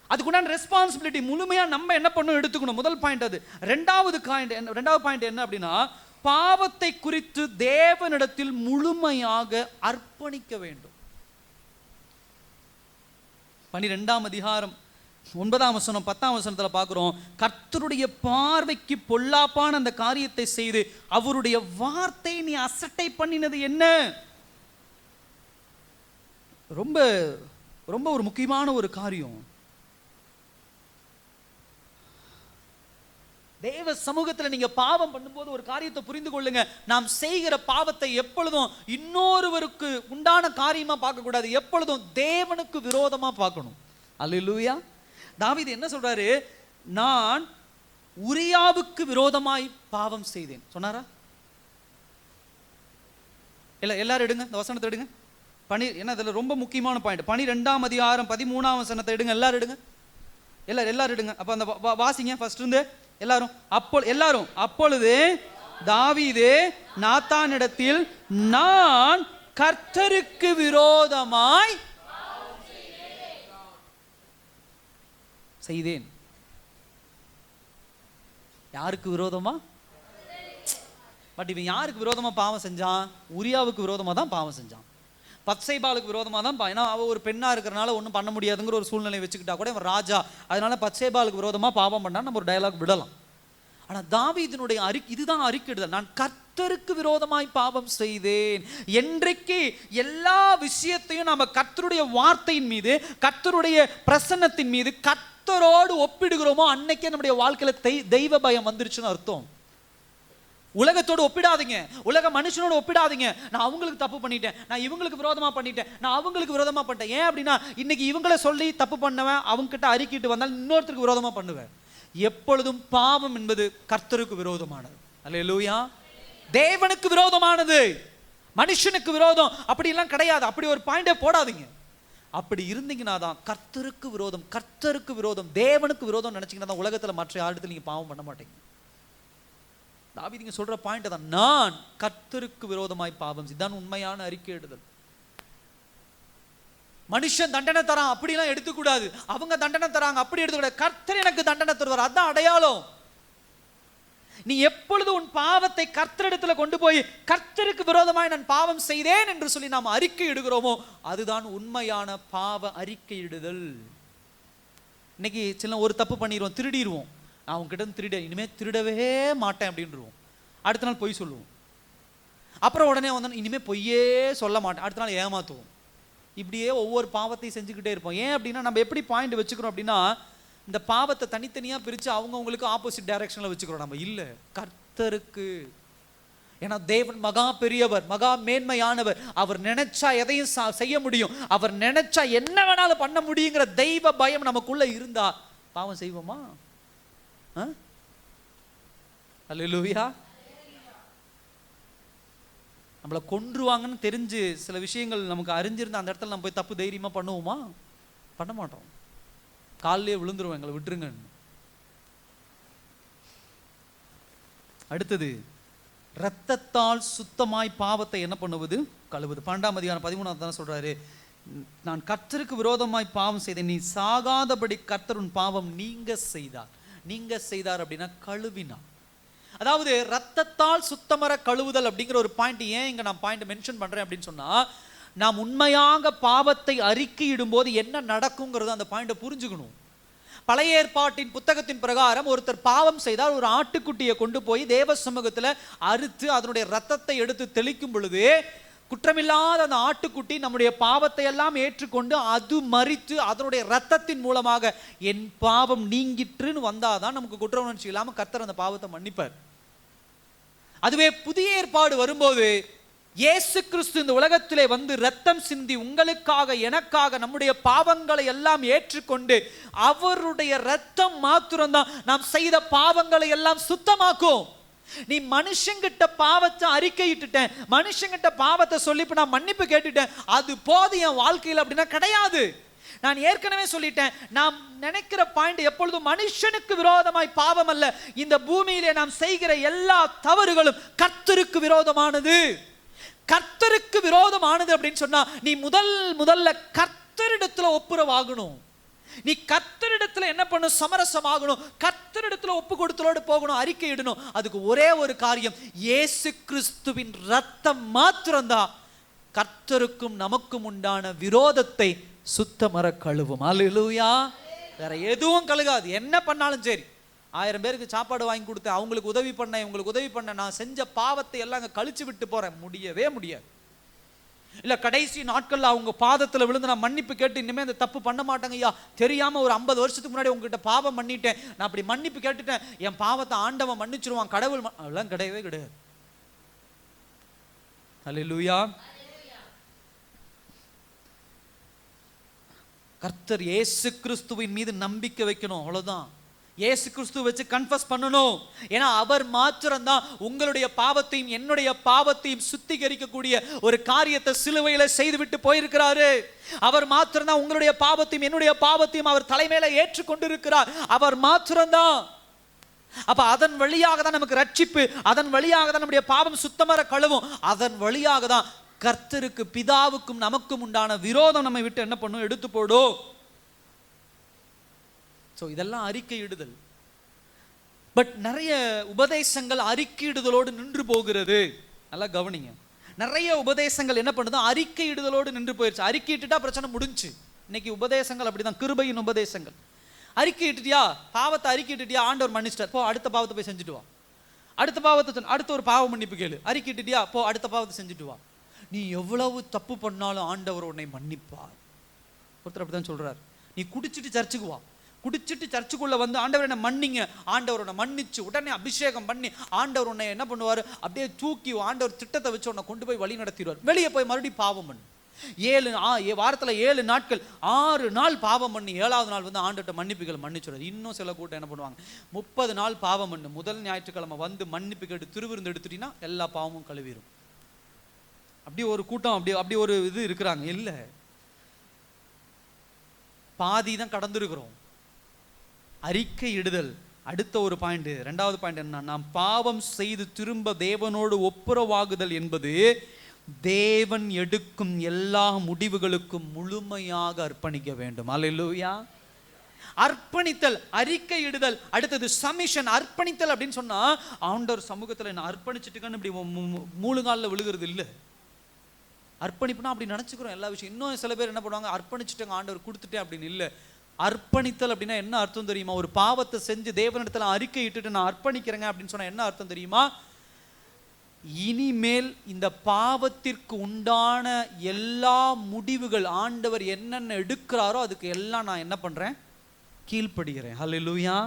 [SPEAKER 1] அதுக்குண்டான ரெஸ்பான்சிபிலிட்டி முழுமையா நம்ம என்ன பண்ணும்? எடுத்துக்கணும். முதல் பாயிண்ட் அது. ரெண்டாவது பாயிண்ட் என்ன அப்படின்னா, பாவத்தை குறித்து தேவனிடத்தில் முழுமையாக அர்ப்பணிக்க வேண்டும். 12ஆம் அதிகாரம் 9ஆம் வசனம் 10ஆம் வசனத்துல பார்க்கிறோம், கர்த்தருடைய பார்வைக்கு பொல்லாப்பான அந்த காரியத்தை செய்து அவருடைய வார்த்தை நீ அசட்டை பண்ணினது என்ன? ரொம்ப ரொம்ப ஒரு முக்கியமான ஒரு காரியம். தேவ சமூகத்தில் நீங்க பாவம் பண்ணும்போது ஒரு காரியத்தை புரிந்து கொள்ளுங்க. நாம் செய்கிற பாவத்தை எப்பொழுதும் இன்னொருவருக்கு உண்டான காரியமா பார்க்க கூடாது, எப்பொழுதும் தேவனுக்கு விரோதமா பார்க்கணும். அல்லேலூயா. தாவீது என்ன சொல்றாரு? நான் உரியாவுக்கு விரோதமாய் பாவம் செய்தேன் சொன்னாரா? இல்ல, எல்லாரும் எடுங்க இந்த வசனத்தை எடுங்க. என்ன இதுல ரொம்ப முக்கியமான பாயிண்ட். 12ஆம் அதிகாரம் 13ஆம் வசனத்தை எடுங்க, எல்லாரும் எடுங்க, எல்லாரும் எடுங்க. அப்ப அந்த வாசிங்க ஃபர்ஸ்ட் இருந்து எல்லாரும். அப்பொழுது தாவீது நாத்தானிடத்தில், நான் கர்த்தருக்கு விரோதமாய் செய்தேன். யாருக்கு விரோதமா? பட் இவன் யாருக்கு விரோதமா பாவம் செஞ்சான்? உரியாவுக்கு விரோதமா தான் பாவம் செஞ்சான். பத்சேபாளுக்கு விரோதமா தான். ஏன்னா அவ ஒரு பெண்ணா இருக்கிறனால ஒன்றும் பண்ண முடியாதுங்கிற ஒரு சூழ்நிலை வச்சுக்கிட்டா கூட இவன் ராஜா, அதனால பத்சேபாளுக்கு விரோதமா பாவம் பண்ணா நம்ம ஒரு டயலாக் விடலாம். ஆனா தாவீதினுடைய இதுதான் அறிக்கையிடுதல். நான் கர்த்தருக்கு விரோதமாய் பாவம் செய்தேன். என்றைக்கு எல்லா விஷயத்தையும் நாம கர்த்தருடைய வார்த்தையின் மீது, கர்த்தருடைய பிரசன்னத்தின் மீது, கர்த்தரோடு ஒப்பிடுகிறோமோ அன்னைக்கே நம்முடைய வாழ்க்கையில தெய்வ பயம் வந்துருச்சுன்னு அர்த்தம். உலகத்தோடு ஒப்பிடாதீங்க, உலக மனுஷனோடு ஒப்பிடாதீங்க. நான் அவங்களுக்கு தப்பு பண்ணிட்டேன், நான் இவங்களுக்கு விரோதமா பண்ணிட்டேன், நான் அவங்களுக்கு விரோதமா பண்ணிட்டேன். ஏன் அப்படின்னா இன்னைக்கு இவங்களை சொல்லி தப்பு பண்ணவன் அவங்க கிட்ட அறிக்கிட்டு வந்தால் இன்னொருத்தருக்கு விரோதமா பண்ணுவேன். எப்பொழுதும் பாவம் என்பது கர்த்தருக்கு விரோதமானது. அல்லேலூயா. தேவனுக்கு விரோதமானது, மனுஷனுக்கு விரோதம் அப்படி எல்லாம் கிடையாது. அப்படி ஒரு பாயிண்டே போடாதீங்க. அப்படி இருந்தீங்கன்னா தான் கர்த்தருக்கு விரோதம், கர்த்தருக்கு விரோதம், தேவனுக்கு விரோதம் நினைச்சீங்கன்னா தான் உலகத்துல மற்ற இடத்துல நீங்க பாவம் பண்ண மாட்டீங்க. தாவீது சொல்ற பாயிண்ட் தான், நான் கர்த்தருக்கு விரோதமாய் பாவம். இதுதான் உண்மையான அறிக்கையிடுதல். மனுஷன் தண்டனை தரான் அப்படிலாம் எடுத்துக்கூடாது, அவங்க தண்டனை தராங்க அப்படி எடுத்துக்கூடாது. கர்த்தர் எனக்கு தண்டனை தருவார், அதான் அடையாளம். நீ எப்பொழுது உன் பாவத்தை கர்த்தரிடத்துல கொண்டு போய் கர்த்தருக்கு விரோதமாய் நான் பாவம் செய்தேன் என்று சொல்லி நாம் அறிக்கை இடுகிறோமோ அதுதான் உண்மையான பாவ அறிக்கையிடுதல். இன்னைக்கு சில ஒரு தப்பு பண்ணிடுவோம், திருடிடுவோம். நான் உங்ககிட்ட திருட இனிமே திருடவே மாட்டேன் அப்படின்றுவோம். அடுத்த நாள் பொய் சொல்லுவோம். அப்புறம் உடனே வந்து இனிமே பொய்யே சொல்ல மாட்டேன், அடுத்த நாள் ஏமாத்துவோம். இப்படியே ஒவ்வொரு பாவத்தையும் செஞ்சுக்கிட்டே இருப்போம். ஏன் அப்படின்னா நம்ம எப்படி பாயிண்ட் வச்சுக்கிறோம் அப்படின்னா இந்த பாவத்தை தனித்தனியா பிரித்து அவங்கவுங்களுக்கு ஆப்போசிட் டைரக்ஷன்ல வச்சுக்கிறோம். நம்ம இல்லை, கர்த்தருக்கு. ஏன்னா தேவன் மகா பெரியவர், மகா மேன்மையானவர். அவர் நினைச்சா எதையும் செய்ய முடியும், அவர் நினைச்சா என்ன வேணாலும் பண்ண முடியுங்கிற தெய்வ பயம் நமக்குள்ள இருந்தா பாவம் செய்வோமா? அல்லேலூயா. நம்மளை கொன்றுவாங்கன்னு தெரிஞ்சு சில விஷயங்கள் நமக்கு அறிஞ்சிருந்தா அந்த இடத்துல நம்ம போய் தப்பு தைரியமா பண்ணுவோமா? பண்ண மாட்டோம். காலிலே விழுந்துருவோம், எங்களை விட்டுருங்க. அடுத்தது, இரத்தத்தால் சுத்தமாய் பாவத்தை என்ன பண்ணுவது? கழுவுது. 12ஆம் அதிகாரம் 13ஆம் தானே சொல்றாரு, நான் கர்த்தருக்கு விரோதமாய் பாவம் செய்தேன், நீ சாகாதபடி கர்த்தர் உன் பாவம் நீங்க செய்தார் அப்படின்னா கழுவினார். அதாவது ரத்தத்தால் சுத்தமர கழுவுதல் அப்படிங்கிற ஒரு பாயிண்ட் ஏன் இங்க நான் பாயிண்ட் மென்ஷன் பண்றேன் அப்படின்னு சொன்னா, நாம் உண்மையாக பாவத்தை அறிக்கையிடும் போது என்ன நடக்குங்கிறது அந்த பாயிண்டை புரிஞ்சுக்கணும். பழைய ஏற்பாட்டின் புத்தகத்தின் பிரகாரம் ஒருத்தர் பாவம் செய்தால் ஒரு ஆட்டுக்குட்டியை கொண்டு போய் தேவ சமூகத்துல அறுத்து அதனுடைய ரத்தத்தை எடுத்து தெளிக்கும் பொழுது குற்றமில்லாத அந்த ஆட்டுக்குட்டி நம்முடைய பாவத்தை எல்லாம் ஏற்றுக்கொண்டு அது மரித்து அதனுடைய ரத்தத்தின் மூலமாக என் பாவம் நீங்கிற்றுன்னு வந்தாதான் நமக்கு குற்ற உணர்ச்சி இல்லாம கர்த்தர் அந்த பாவத்தை மன்னிப்பார். அதுவே புதிய ஏற்பாடு வரும்போது இயேசு கிறிஸ்து இந்த உலகத்திலே வந்து ரத்தம் சிந்தி உங்களுக்காக எனக்காக நம்முடைய பாவங்களை எல்லாம் ஏற்றுக்கொண்டு அவருடைய ரத்தம் மாத்திரம்தான் நாம் செய்த பாவங்களை எல்லாம் சுத்தமாக்கும். நீ மனுஷங்கிட்ட பாவத்தை அறிக்கையிட்டுட்டேன், மனுஷங்கிட்ட பாவத்தை சொல்லி நான் மன்னிப்பு கேட்டுட்டேன், அது போதும் என் வாழ்க்கையில் அப்படின்னா கிடையாது. நான் ஏற்கனவே சொல்லிட்டேன், நாம் நினைக்கிற பாயிண்ட் எப்பொழுதும் மனுஷனுக்கு விரோதமாய் பாவம் அல்ல. இந்த பூமியிலே நாம் செய்கிற எல்லா தவறுகளும் கர்த்தருக்கு விரோதமானது. கர்த்தருக்கு விரோதமானது அப்படின்னு சொன்னா நீ முதல்ல கர்த்தரிடத்துல ஒப்புரவாகணும். நீ கர்த்தரிடத்துல என்ன பண்ண? சமரசமாகணும். கர்த்தரிடத்துல ஒப்பு கொடுத்தலோடு போகணும், அறிக்கை இடணும். அதுக்கு ஒரே ஒரு காரியம், இயேசு கிறிஸ்துவின் ரத்தம் மாத்திரம்தான் கர்த்தருக்கும் நமக்கும் உண்டான விரோதத்தை சுத்தமர கழுவும். அல்லேலூயா. வேற எதுவும் கழுகாது. என்ன பண்ணாலும் சரி, 1000 பேருக்கு சாப்பாடு வாங்கி கொடுத்தேன், அவங்களுக்கு உதவி பண்ண, இவங்களுக்கு உதவி பண்ண, நான் செஞ்ச பாவத்தை எல்லாம் கழிச்சு விட்டு போறேன், முடியவே முடியாது. இல்ல கடைசி நாட்கள்ல அவங்க பாதத்துல விழுந்து நான் மன்னிப்பு கேட்டு இனிமே அந்த தப்பு பண்ண மாட்டாங்க ஐயா, தெரியாம ஒரு 50 வருஷத்துக்கு முன்னாடி உங்ககிட்ட பாவம் பண்ணிட்டேன், நான் அப்படி மன்னிப்பு கேட்டுட்டேன், என் பாவத்தை ஆண்டவன் மன்னிச்சிருவான், கடவுள் அதெல்லாம் கிடையவே கிடையாது. அல்லேலூயா. கர்த்தர் இயேசு கிறிஸ்துவின் மீது நம்பிக்கை வைக்கணும், அவ்வளவுதான். இயேசு கிறிஸ்துவ வச்சு கன்ஃபஸ் பண்ணணும். ஏன்னா அவர் மாத்திரம்தான் உங்களுடைய பாவத்தையும் என்னுடைய பாவத்தையும் சுத்திகரிக்கக்கூடிய ஒரு காரியத்தை சிலுவையில செய்துவிட்டு போயிருக்கிறாரு. அவர் மாத்திரம்தான் உங்களுடைய பாவத்தையும் என்னுடைய பாவத்தையும் அவர் தலைமையில ஏற்றுக்கொண்டிருக்கிறார். அவர் மாத்திரம்தான். அப்ப அதன் வழியாக தான் நமக்கு ரட்சிப்பு, அதன் வழியாக தான் நம்முடைய பாவம் சுத்தமர கழுவும், அதன் வழியாக தான் கர்த்தருக்கு பிதாவுக்கும் நமக்கும் உண்டான விரோதம் நம்மை விட்டு என்ன பண்ணும், எடுத்து போடும். ஸோ இதெல்லாம் அறிக்கையிடுதல். பட் நிறைய உபதேசங்கள் அறிக்கையிடுதலோடு நின்று போகிறது. நல்லா கவனிங்க, நிறைய உபதேசங்கள் என்ன பண்ணுது, அறிக்கையிடுதலோடு நின்று போயிடுச்சு. அறிக்கையிட்டுட்டா பிரச்சனை முடிஞ்சு. இன்னைக்கு உபதேசங்கள் அப்படிதான், கிருபையின் உபதேசங்கள். அறிக்கையிட்டுட்டியா, பாவத்தை அறிக்கையிட்டுட்டியா, ஆண்டவர் மன்னிச்சிட்டார், போ அடுத்த பாவத்தை போய் செஞ்சுட்டு வா. அடுத்த பாவத்தை அடுத்த ஒரு பாவ மன்னிப்பு கேளு. அறிக்கையிட்டுட்டியா, போ அடுத்த பாவத்தை செஞ்சுட்டு வா. நீ எவ்வளவு தப்பு பண்ணாலும் ஆண்டவர் உன்னை மன்னிப்பார். ஒருத்தர் அப்படிதான் சொல்றாரு. நீ குடிச்சிட்டு சர்ச்சுக்கு வா, குடிச்சிட்டு சர்ச்சுக்குள்ள வந்து ஆண்டவர் என்ன மன்னிங்க, ஆண்டவர் உன்னை மன்னிச்சு உடனே அபிஷேகம் பண்ணி ஆண்டவர் உன்னை என்ன பண்ணுவார், அப்படியே தூக்கி ஆண்டவர் திட்டத்தை வச்சு உன்னை கொண்டு போய் வழி நடத்திடுவார். வெளியே போய் மறுபடியும் பாவம் பண்ணு. வாரத்தில் 7 நாட்கள் 6 நாள் பாவம் பண்ணி 7வது நாள் வந்து ஆண்டவர்கிட்ட மன்னிப்புகள் மன்னிச்சுடுறது. இன்னும் சில கூட்டம் என்ன பண்ணுவாங்க, 30 நாள் பாவம் பண்ணு, முதல் ஞாயிற்றுக்கிழமை வந்து மன்னிப்பு கேட்டு திருவிருந்து எடுத்துட்டீங்கன்னா எல்லா பாவமும் கழுவிடும். அப்படி ஒரு கூட்டம், அப்படி ஒரு இது இருக்கிறாங்க. இல்லை, பாதி தான் கடந்திருக்கிறோம். அறிக்கை இடுதல். அடுத்த ஒரு பாயிண்ட், 2வது பாயிண்ட் என்ன, நாம் பாவம் செய்து திரும்ப தேவனோடு ஒப்புரவாகுதல் என்பது தேவன் எடுக்கும் எல்லா முடிவுகளுக்கும் முழுமையாக அர்ப்பணிக்க வேண்டும். அல்லேலூயா. அர்ப்பணித்தல், அறிக்கை இடுதல். அடுத்தது சமிஷன். அர்ப்பணித்தல் அப்படின்னு சொன்னா ஆண்டவர் சமூகத்தில் என்ன அர்ப்பணிச்சுட்டுக்கன்னு இப்படி மூழுங்காலில் விழுகிறது இல்லை. அர்ப்பணிப்புனா அப்படி நினைச்சுக்கிறோம் எல்லா விஷயம். இன்னும் சில பேர் என்ன பண்ணுவாங்க, அர்ப்பணிச்சுட்டாங்க ஆண்டவர் கொடுத்துட்டேன் அப்படின்னு. இல்லை, அர்ப்பணித்தல் அப்படின்னா என்ன அர்த்தம் தெரியுமா? ஒரு பாவத்தை செஞ்சு தேவனிடத்துல அறிக்கை இட்டுட்டு நான் அர்ப்பணிக்கிறேங்க அப்படின்னு சொன்னா என்ன அர்த்தம் தெரியுமா? இனிமேல் இந்த பாவத்திற்கு உண்டான எல்லா முடிவுகள் ஆண்டவர் என்னென்ன எடுக்கிறாரோ அதுக்கு எல்லாம் நான் என்ன பண்றேன், கீழ்ப்படுகிறேன். ஹல்லேலூயா,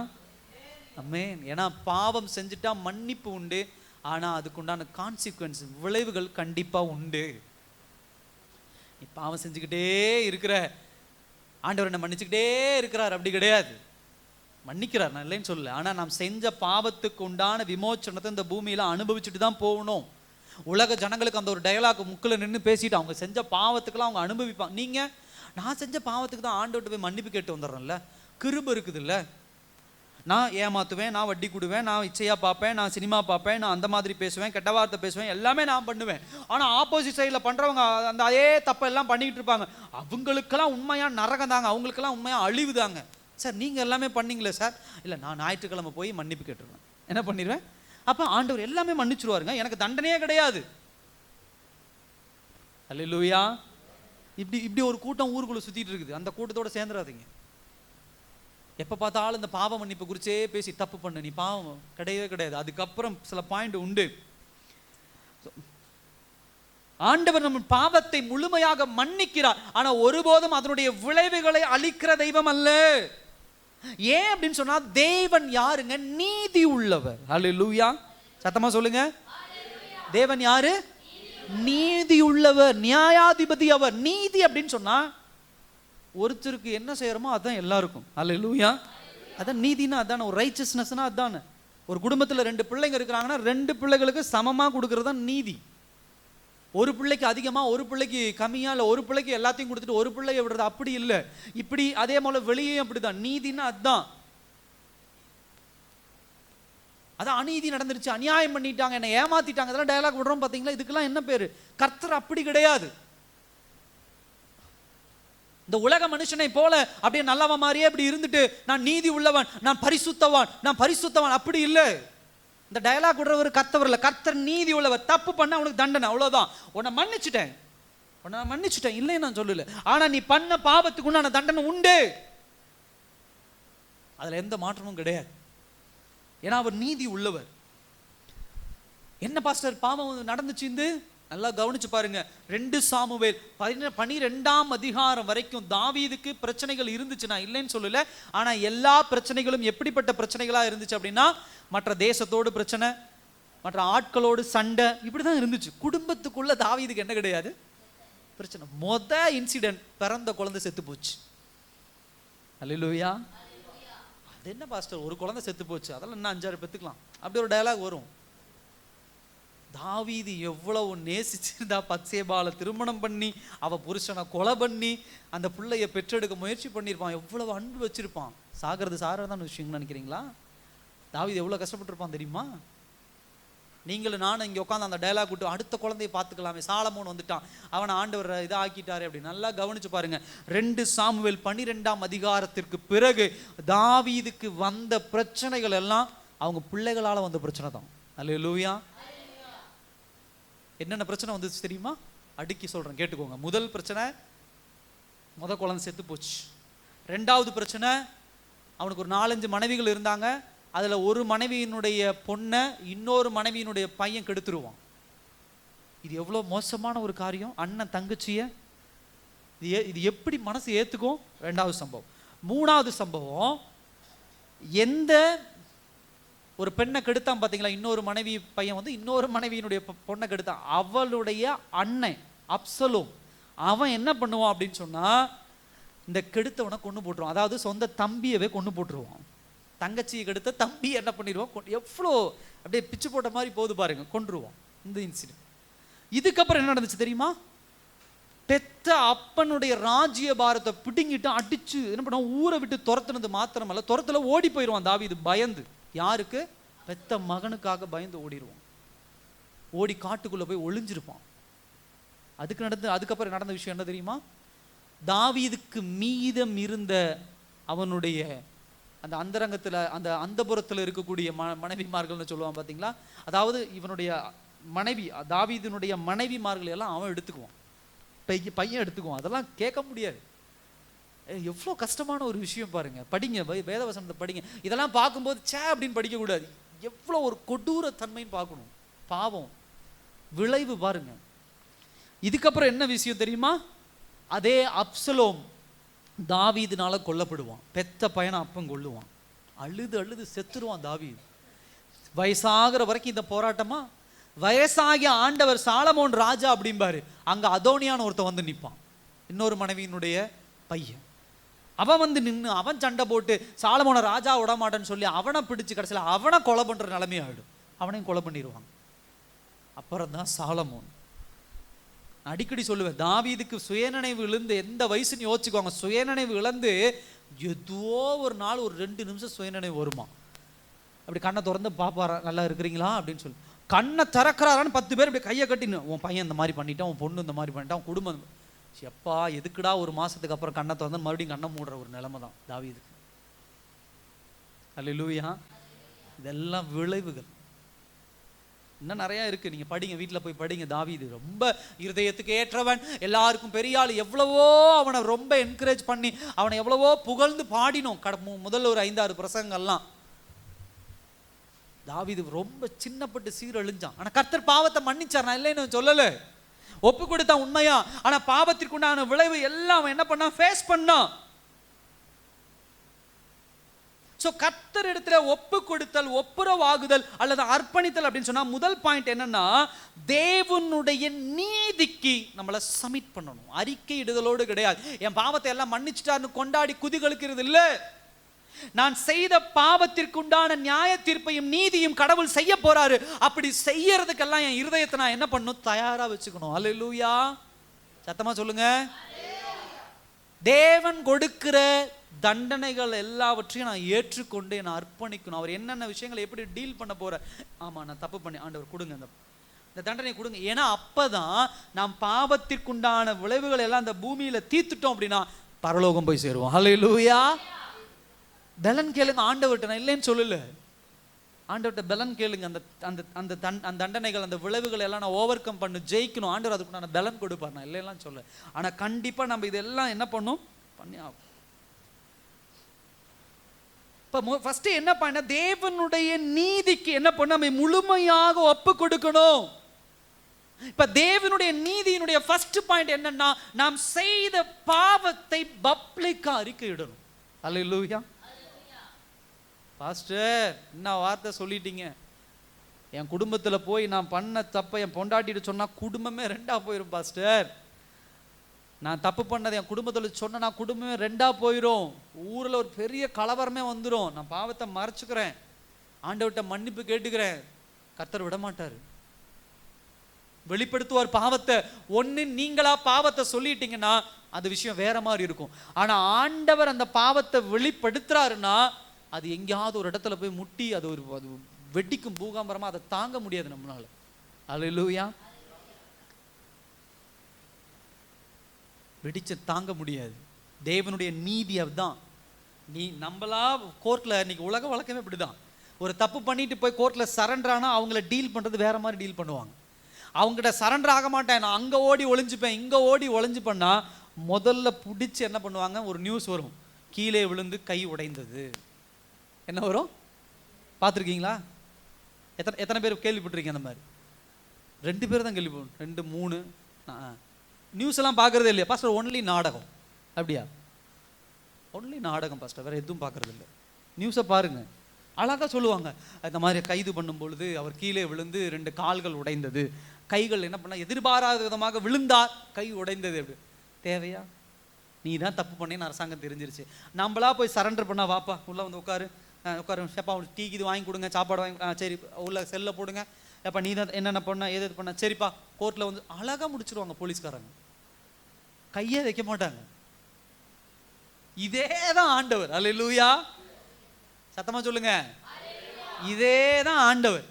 [SPEAKER 1] ஆமென். ஏன்னா பாவம் செஞ்சுட்டா மன்னிப்பு உண்டு, ஆனா அதுக்கு உண்டான கான்சிக்வன்ஸ், விளைவுகள் கண்டிப்பா உண்டு. நீ பாவம் செஞ்சுக்கிட்டே இருக்கிற, ஆண்டவர் என்ன மன்னிச்சுக்கிட்டே இருக்கிறார் அப்படி கிடையாது. மன்னிக்கிறார், நான் இல்லைன்னு சொல்லல. ஆனால் நாம் செஞ்ச பாவத்துக்கு உண்டான விமோச்சனத்தை இந்த பூமியில அனுபவிச்சுட்டு தான் போகணும். உலக ஜனங்களுக்கு அந்த ஒரு டயலாக் முக்கில் நின்று பேசிட்டு அவங்க செஞ்ச பாவத்துக்கெல்லாம் அவங்க அனுபவிப்பாங்க. நீங்கள் நான் செஞ்ச பாவத்துக்கு தான் ஆண்டவர்கிட்ட போய் மன்னிப்பு கேட்டு வந்துடுறேன்ல, கிருபை இருக்குது இல்லை. நான் ஏமாத்துவேன், நான் வட்டி கொடுவேன், நான் இச்சையாக பார்ப்பேன், நான் சினிமா பார்ப்பேன், நான் அந்த மாதிரி பேசுவேன், கெட்ட வார்த்தை பேசுவேன், எல்லாமே நான் பண்ணுவேன். ஆனால் ஆப்போசிட் சைடில் பண்ணுறவங்க அந்த அதே தப்பெல்லாம் பண்ணிக்கிட்டு இருப்பாங்க. அவங்களுக்கெல்லாம் உண்மையாக நரகம் தாங்க, அவங்களுக்கெல்லாம் உண்மையாக அழிவு தாங்க. சார் நீங்கள் எல்லாமே பண்ணீங்களே சார். இல்லை, நான் ஞாயிற்றுக்கிழமை போய் மன்னிப்பு கேட்டுருவேன், என்ன பண்ணிடுவேன். அப்போ ஆண்டவர் எல்லாமே மன்னிச்சுருவாருங்க, எனக்கு தண்டனையே கிடையாது. அல்லேலூயா. இப்படி ஒரு கூட்டம் ஊருக்குள்ளே சுற்றிட்டு இருக்குது. அந்த கூட்டத்தோடு சேர்ந்துடாதீங்க. எப்போ பார்த்தாலும் இந்த பாவ மன்னிப்பு குறிச்சே பேசி தப்பு பண்ணு, நீ பாவம் கிடையவே கிடையாது. அதுக்கப்புறம் சில பாயிண்ட் உண்டு. ஆண்டவர் நம்ம பாவத்தை முழுமையாக மன்னிக்கிறார், ஆனா ஒருபோதும் அதனுடைய விளைவுகளை அளிக்கிற தெய்வம் அல்ல. ஏன் அப்படின்னு சொன்னா தேவன் யாருங்க, நீதி உள்ளவர். ஹல்லேலூயா, சத்தமா சொல்லுங்க. தேவன் யாரு, நீதி உள்ளவர், நியாயாதிபதி அவர். நீதி அப்படின்னு சொன்னா ஒருத்தருக்கு என்ன செய்யறோமோ அதுதான் எல்லாருக்கும். அல்லேலூயா. அதான் நீதினா அதான, ஒரு ரைச்சஸ்னஸ்னா அதான. ஒரு குடும்பத்தில் 2 பிள்ளைங்க இருக்கிறாங்கன்னா 2 பிள்ளைகளுக்கு சமமாக கொடுக்கறது தான் நீதி. ஒரு பிள்ளைக்கு அதிகமாக, ஒரு பிள்ளைக்கு கம்மியாக, இல்லை ஒரு பிள்ளைக்கு எல்லாத்தையும் கொடுத்துட்டு ஒரு பிள்ளைய விடுறது அப்படி இல்லை. இப்படி அதே போல வெளியே அப்படிதான். நீதினா அதுதான். அதான் அநீதி நடந்துருச்சு, அநியாயம் பண்ணிட்டாங்க, என்னை ஏமாத்திட்டாங்க, அதெல்லாம் டயலாக் விடுறோம் பார்த்தீங்களா. இதுக்கெல்லாம் என்ன பேரு? கர்த்தர் அப்படி கிடையாது. இந்த உலக மனுஷனை போல அப்படியே நல்லவன் மாதிரியே அப்படி இருந்துட்டு நான் நீதி உள்ளவன், நான் பரிசுத்தவான், நான் பரிசுத்தவான், அப்படி இல்லை. இந்த டயலாக் விடுறவர் கர்த்தவர் இல்லை. கர்த்தர் நீதி உள்ளவர். தப்பு பண்ண அவனுக்கு தண்டனை, அவ்வளவுதான். உன்னை மன்னிச்சுட்டேன் இல்லை நான் சொல்லல, ஆனா நீ பண்ண பாவத்துக்கு உண்டான தண்டனை உண்டு, அதுல எந்த மாற்றமும் கிடையாது. ஏன்னா அவர் நீதி உள்ளவர். என்ன பாஸ்டர் பாவம் நடந்துச்சு, நல்லா கவனிச்சு பாருங்க. 2 சாமுவேல் 12ஆம் அதிகாரம் வரைக்கும் தாவீதுக்கு பிரச்சனைகள் இருந்துச்சு, நான் இல்லைன்னு சொல்லல. ஆனா எல்லா பிரச்சனைகளும் எப்படிப்பட்ட பிரச்சனைகளா இருந்துச்சு அப்படின்னா, மற்ற தேசத்தோடு பிரச்சனை, மற்ற ஆட்களோடு சண்டை, இப்படிதான் இருந்துச்சு. குடும்பத்துக்குள்ள தாவீதுக்கு என்ன கிடையாது? பிரச்சனை. இன்சிடென்ட், பிறந்த குழந்தை செத்து போச்சு. அல்லேலூயா. அது என்ன பாஸ்டர், ஒரு குழந்தை செத்து போச்சு, அதெல்லாம் இன்னும் 5-6 பெத்துக்கலாம், அப்படி ஒரு டயலாக் வரும். தாவீது எவ்வளவு நேசிச்சிருந்தா பத்சேபால திருமணம் பண்ணி அவ புருஷனை கொலை பண்ணி அந்த பிள்ளைய பெற்றெடுக்க முயற்சி பண்ணியிருப்பான். எவ்வளவு அன்பு வச்சிருப்பான். சாகிறதான விஷயம்னு நினைக்கிறீங்களா? தாவீது எவ்வளவு கஷ்டப்பட்டிருப்பான் தெரியுமா? நீங்களும் நானும் இங்கே உட்காந்து அந்த டயலாக் விட்டு அடுத்த குழந்தைய பார்த்துக்கலாமே, சாலமோன் வந்துட்டான், அவனை ஆண்டவர் இதை ஆக்கிட்டாரு அப்படி. நல்லா கவனிச்சு பாருங்க. 2 சாமுவேல் 12ஆம் அதிகாரத்திற்கு பிறகு தாவீதுக்கு வந்த பிரச்சனைகள் எல்லாம் அவங்க பிள்ளைகளால வந்த பிரச்சனை தான். அல்லேலூயா. என்னென்ன பிரச்சனை வந்துச்சு தெரியுமா? அடுக்கி சொல்றேன், கேட்டுக்கோங்க. முதல் பிரச்சனை, குழந்தை செத்து போச்சு. 2வது பிரச்சனை, அவனுக்கு ஒரு 4-5 மனைவிகள் இருந்தாங்க. அதுல ஒரு மனைவியினுடைய பொண்ணை இன்னொரு மனைவியினுடைய பையன் கெடுத்துருவான். இது எவ்வளவு மோசமான ஒரு காரியம். அண்ணன் தங்கச்சிய இது எப்படி மனசு ஏத்துக்கும்? 2வது சம்பவம். 3வது சம்பவம், எந்த ஒரு பெண்ணை கெடுத்தான் பார்த்தீங்களா, இன்னொரு மனைவி பையன் வந்து இன்னொரு மனைவியினுடைய பொண்ணை கெடுத்தான். அவளுடைய அண்ணன் அப்சலோம், அவன் என்ன பண்ணுவான் அப்படின்னு சொன்னா, இந்த கெடுத்தவனை கொண்டு போட்டுருவான். அதாவது சொந்த தம்பியவே கொண்டு போட்டுருவான். தங்கச்சியை கெடுத்த தம்பி என்ன பண்ணிடுவான், எவ்வளோ அப்படியே பிச்சு போட்ட மாதிரி போது பாருங்க, கொண்டுருவான். இந்த இன்சிடென்ட். இதுக்கப்புறம் என்ன நடந்துச்சு தெரியுமா? பெத்த அப்பனுடைய ராஜ்ய பாரத்தை பிடுங்கிட்டு அடிச்சு என்ன பண்ணுவான், ஊரை விட்டு துரத்துனது மாத்திரமல்ல, துரத்துல ஓடி போயிடுவான் தாவீது பயந்து. யாருக்கு? பெத்த மகனுக்காக பயந்து ஓடிடுவான். ஓடி காட்டுக்குள்ள போய் ஒளிஞ்சிருப்பான். அதுக்கப்புறம் நடந்த விஷயம் என்ன தெரியுமா? தாவீதுக்கு மீதம் இருந்த அவனுடைய அந்த அந்தரங்கத்துல, அந்த அந்தபுரத்துல இருக்கக்கூடிய மனைவிமார்கள்னு சொல்லுவான் பார்த்தீங்களா, அதாவது இவனுடைய மனைவி, தாவீதினுடைய மனைவிமார்கள் எல்லாம் அவன் எடுத்துக்குவான், பையன் எடுத்துக்குவான். அதெல்லாம் கேட்க முடியாது. எவ்வளோ கஷ்டமான ஒரு விஷயம் பாருங்க. படிங்க, வேதவசனத்தை படிங்க. இதெல்லாம் பார்க்கும்போது சே அப்படின்னு படிக்கக்கூடாது. எவ்வளோ ஒரு கொடூர தன்மைன்னு பார்க்கணும். பாவம் விளைவு பாருங்க. இதுக்கப்புறம் என்ன விஷயம் தெரியுமா? அதே அப்சலோம் தாவீதுனால கொல்லப்படுவான். பெத்த பையனை அப்பன் கொல்லுவான். அழுது செத்துருவான் தாவீது. வயசாகிற வரைக்கும் இந்த போராட்டமா. வயசாகிய ஆண்டவர் சாலமோன் ராஜா அப்படிம்பாரு. அங்க அதோனியான்னு ஒருத்தன் வந்து நிற்பான், இன்னொரு மனைவியினுடைய பையன். அவன் வந்து நின்று அவன் சண்டை போட்டு சாலமோனை ராஜா விட மாட்டேன்னு சொல்லி அவனை பிடிச்சு கடைசியில் அவனை கொலை பண்ற நிலைமையாயிடும். அவனையும் கொலை பண்ணிடுவாங்க. அப்புறம் தான் சாலமோன். அடிக்கடி சொல்லுவேன், தாவீதுக்கு சுயநினைவு இழந்து, எந்த வயசுன்னு யோசிச்சுக்குவாங்க, சுயநினைவு இழந்து ஏதோ ஒரு நாள் ஒரு 2 நிமிஷம் சுயநினைவு வருமா, அப்படி கண்ணை திறந்து பாப்பாரா, நல்லா இருக்கிறீங்களா அப்படின்னு சொல்லி கண்ணை திறக்கிறாரான்னு 10 பேர் இப்படி கையை கட்டின்னு, உன் பையன் இந்த மாதிரி பண்ணிட்டான், உன் பொண்ணு இந்த மாதிரி பண்ணிட்டான், உன் குடும்பம். எப்பா எதுக்குடா ஒரு மாசத்துக்கு அப்புறம் கண்ணை திறந்து மறுபடியும் கண்ணை மூடுற ஒரு நிலைமை தான் தாவீதுக்கு. அல்லேலூயா. இதெல்லாம் விளைவுகள். இன்னும் நிறைய இருக்கு, நீங்க படிங்க, வீட்டில் போய் படிங்க. தாவீது ரொம்ப இருதயத்துக்கு ஏற்றவன், எல்லாருக்கும் பெரிய ஆள், எவ்வளவோ அவனை ரொம்ப என்கரேஜ் பண்ணி அவனை எவ்வளவோ புகழ்ந்து பாடினோம் முதல்ல ஒரு 5-6 பிரசங்கள்லாம். தாவீது ரொம்ப சின்னப்பட்டு சீரழிஞ்சான். ஆனா கர்த்தர் பாவத்தை மன்னிச்சார், நான் இல்லைன்னு சொல்லல, ஒப்பு கொடுத்தான் உண்மையா. ஆனா பாவத்திற்குண்டான விளைவு எல்லாம் அவன் என்ன பண்ணா, ஃபேஸ் பண்ணான். சோ கர்த்தர் இடத்துல ஒப்பு கொடுத்தல், ஒப்புரவாகுதல் அல்லது அர்ப்பணித்தல் அப்படின்னு சொன்னா, முதல் பாயிண்ட் என்னன்னா, தேவனுடைய நீதிக்கு நம்மளை சப்மிட் பண்ணணும். அறிக்கை இடுதலோடு கிடையாது. என் பாவத்தை எல்லாம் மன்னிச்சுட்டாருன்னு கொண்டாடி குதிகளுக்கிறது இல்ல. நான் செய்த பாவத்திற்குண்டான நியாய தீர்ப்பையும் நீதியும் கடவுள் செய்ய போறாரு. அப்படி செய்யறதுக்கெல்லாம் என் இருதயத்தை நான் என்ன பண்ணணும், தயாரா வச்சுக்கணும். அல்லேலூயா. சத்தமா சொல்லுங்க. தேவன் கொடுக்கிற தண்டனைகள் எல்லாவற்றையும் நான் ஏற்றுக்கொண்டு நான் அர்ப்பணிக்கணும். அவர் என்னென்ன விஷயங்களை எப்படி டீல் பண்ண போற, ஆமா நான் தப்பு பண்ணி, ஆண்டவர் கொடுங்க இந்த தண்டனை கொடுங்க. ஏன்னா அப்பதான் நாம் பாவத்திற்குண்டான விளைவுகள் எல்லாம் அந்த பூமியில தீர்த்துட்டோம் அப்படின்னா பரலோகம் போய் சேருவோம். அல்லேலூயா. பலன் கேளுங்க ஆண்டவர்கிட்ட, நான் இல்லைன்னு சொல்லல. ஆண்டவர்கிட்ட பலன் கேளுங்க. அந்த தண்டனைகள், அந்த விளைவுகள் எல்லாம் நான் ஓவர் கம் பண்ணு, ஜெயிக்கணும். ஆண்டவர் அதுக்கு நான் பலன் கொடுப்பார், நான் இல்லைலாம் சொல்ல. ஆனா கண்டிப்பா நம்ம இதெல்லாம் என்ன பண்ணும், பண்ணி ஆகும். இப்ப ஃபர்ஸ்ட் என்ன பண்ண, தேவனுடைய நீதிக்கு என்ன பண்ண, நம்ம முழுமையாக ஒப்பு கொடுக்கணும். இப்ப தேவனுடைய நீதியினுடைய ஃபர்ஸ்ட் பாயிண்ட் என்னன்னா, நாம் செய்த பாவத்தை பப்ளிக்கா அறிக்கையிடணும். அல்லேலூயா. பாஸ்டர் என்ன வார்த்தை சொல்லிட்டீங்க, என் குடும்பத்துல போய் நான் பண்ண தப்பை என் பொண்டாட்டிட்டு சொன்னா குடும்பமே ரெண்டா போயிடும் பாஸ்டர். நான் தப்பு பண்ணதை என் குடும்பத்தில் சொன்னா குடும்பமே ரெண்டா போயிடும், ஊர்ல ஒரு பெரிய கலவரமே வந்துடும். நான் பாவத்தை மறைச்சுக்கிறேன், ஆண்டவர்கிட்ட மன்னிப்பு கேட்டுக்கிறேன். கர்த்தர் விட மாட்டாரு, வெளிப்படுத்துவார் பாவத்தை. ஒன்னு நீங்களா பாவத்தை சொல்லிட்டீங்கன்னா அது விஷயம் வேற மாதிரி இருக்கும். ஆனா ஆண்டவர் அந்த பாவத்தை வெளிப்படுத்துறாருன்னா அது எங்கேயாவது ஒரு இடத்துல போய் முட்டி அது ஒரு அது வெடிக்கும் பூகம்பரமா, அதை தாங்க முடியாது நம்மளால. அல்லேலூயா. வெடிச்சு தாங்க முடியாது. தேவனுடைய நீதி அதுதான். நீ நம்மளா கோர்ட்ல, இன்னைக்கு உலக வழக்கமே இப்படிதான். ஒரு தப்பு பண்ணிட்டு போய் கோர்ட்ல சரண்டர் ஆனா அவங்கள டீல் பண்றது வேற மாதிரி டீல் பண்ணுவாங்க. அவங்ககிட்ட சரண்டர் ஆக மாட்டேன், நான் அங்க ஓடி ஒளிஞ்சுப்பேன், இங்க ஓடி ஒளிஞ்சு பண்ணா முதல்ல பிடிச்சி என்ன பண்ணுவாங்க, ஒரு நியூஸ் வரும், கீழே விழுந்து கை உடைந்தது. என்ன வரும் பார்த்துருக்கீங்களா? எத்தனை பேர் கேள்விப்பட்டிருக்கீங்க அந்த மாதிரி? 2 பேர் தான் கேள்விப்படும், 2 3 நியூஸ் எல்லாம் பார்க்கறதே இல்லையா பாஸ்டர்? ஒன்லி நாடகம். அப்படியா? ஒன்லி நாடகம் பாஸ்டர், வேற எதுவும் பார்க்கறது இல்லை. நியூஸை பாருங்க, அழகா சொல்லுவாங்க. இந்த மாதிரி கைது பண்ணும் பொழுது அவர் கீழே விழுந்து 2 கால்கள் உடைந்தது, கைகள் என்ன பண்ண எதிர்பாராத விதமாக விழுந்தார், கை உடைந்தது. அப்படி தேவையா? நீ தான் தப்பு பண்ணேன்னு அரசாங்கம் தெரிஞ்சிருச்சு. நம்மளா போய் சரண்டர் பண்ணா, வாப்பா உள்ள வந்து உட்காரு, சேப்பா உங்களுக்கு டீ இது வாங்கி கொடுங்க, சாப்பாடு வாங்கி, சரி உள்ள செல்ல போடுங்க, எப்பா நீ தான் என்னென்ன பண்ண எது பண்ண, சரிப்பா கோர்ட்ல வந்து அழகா முடிச்சிருவாங்க போலீஸ்காரங்க, கையே வைக்க மாட்டாங்க. இதேதான் ஆண்டவர். அல்லேலூயா. சத்தமா சொல்லுங்க, இதேதான் ஆண்டவர்.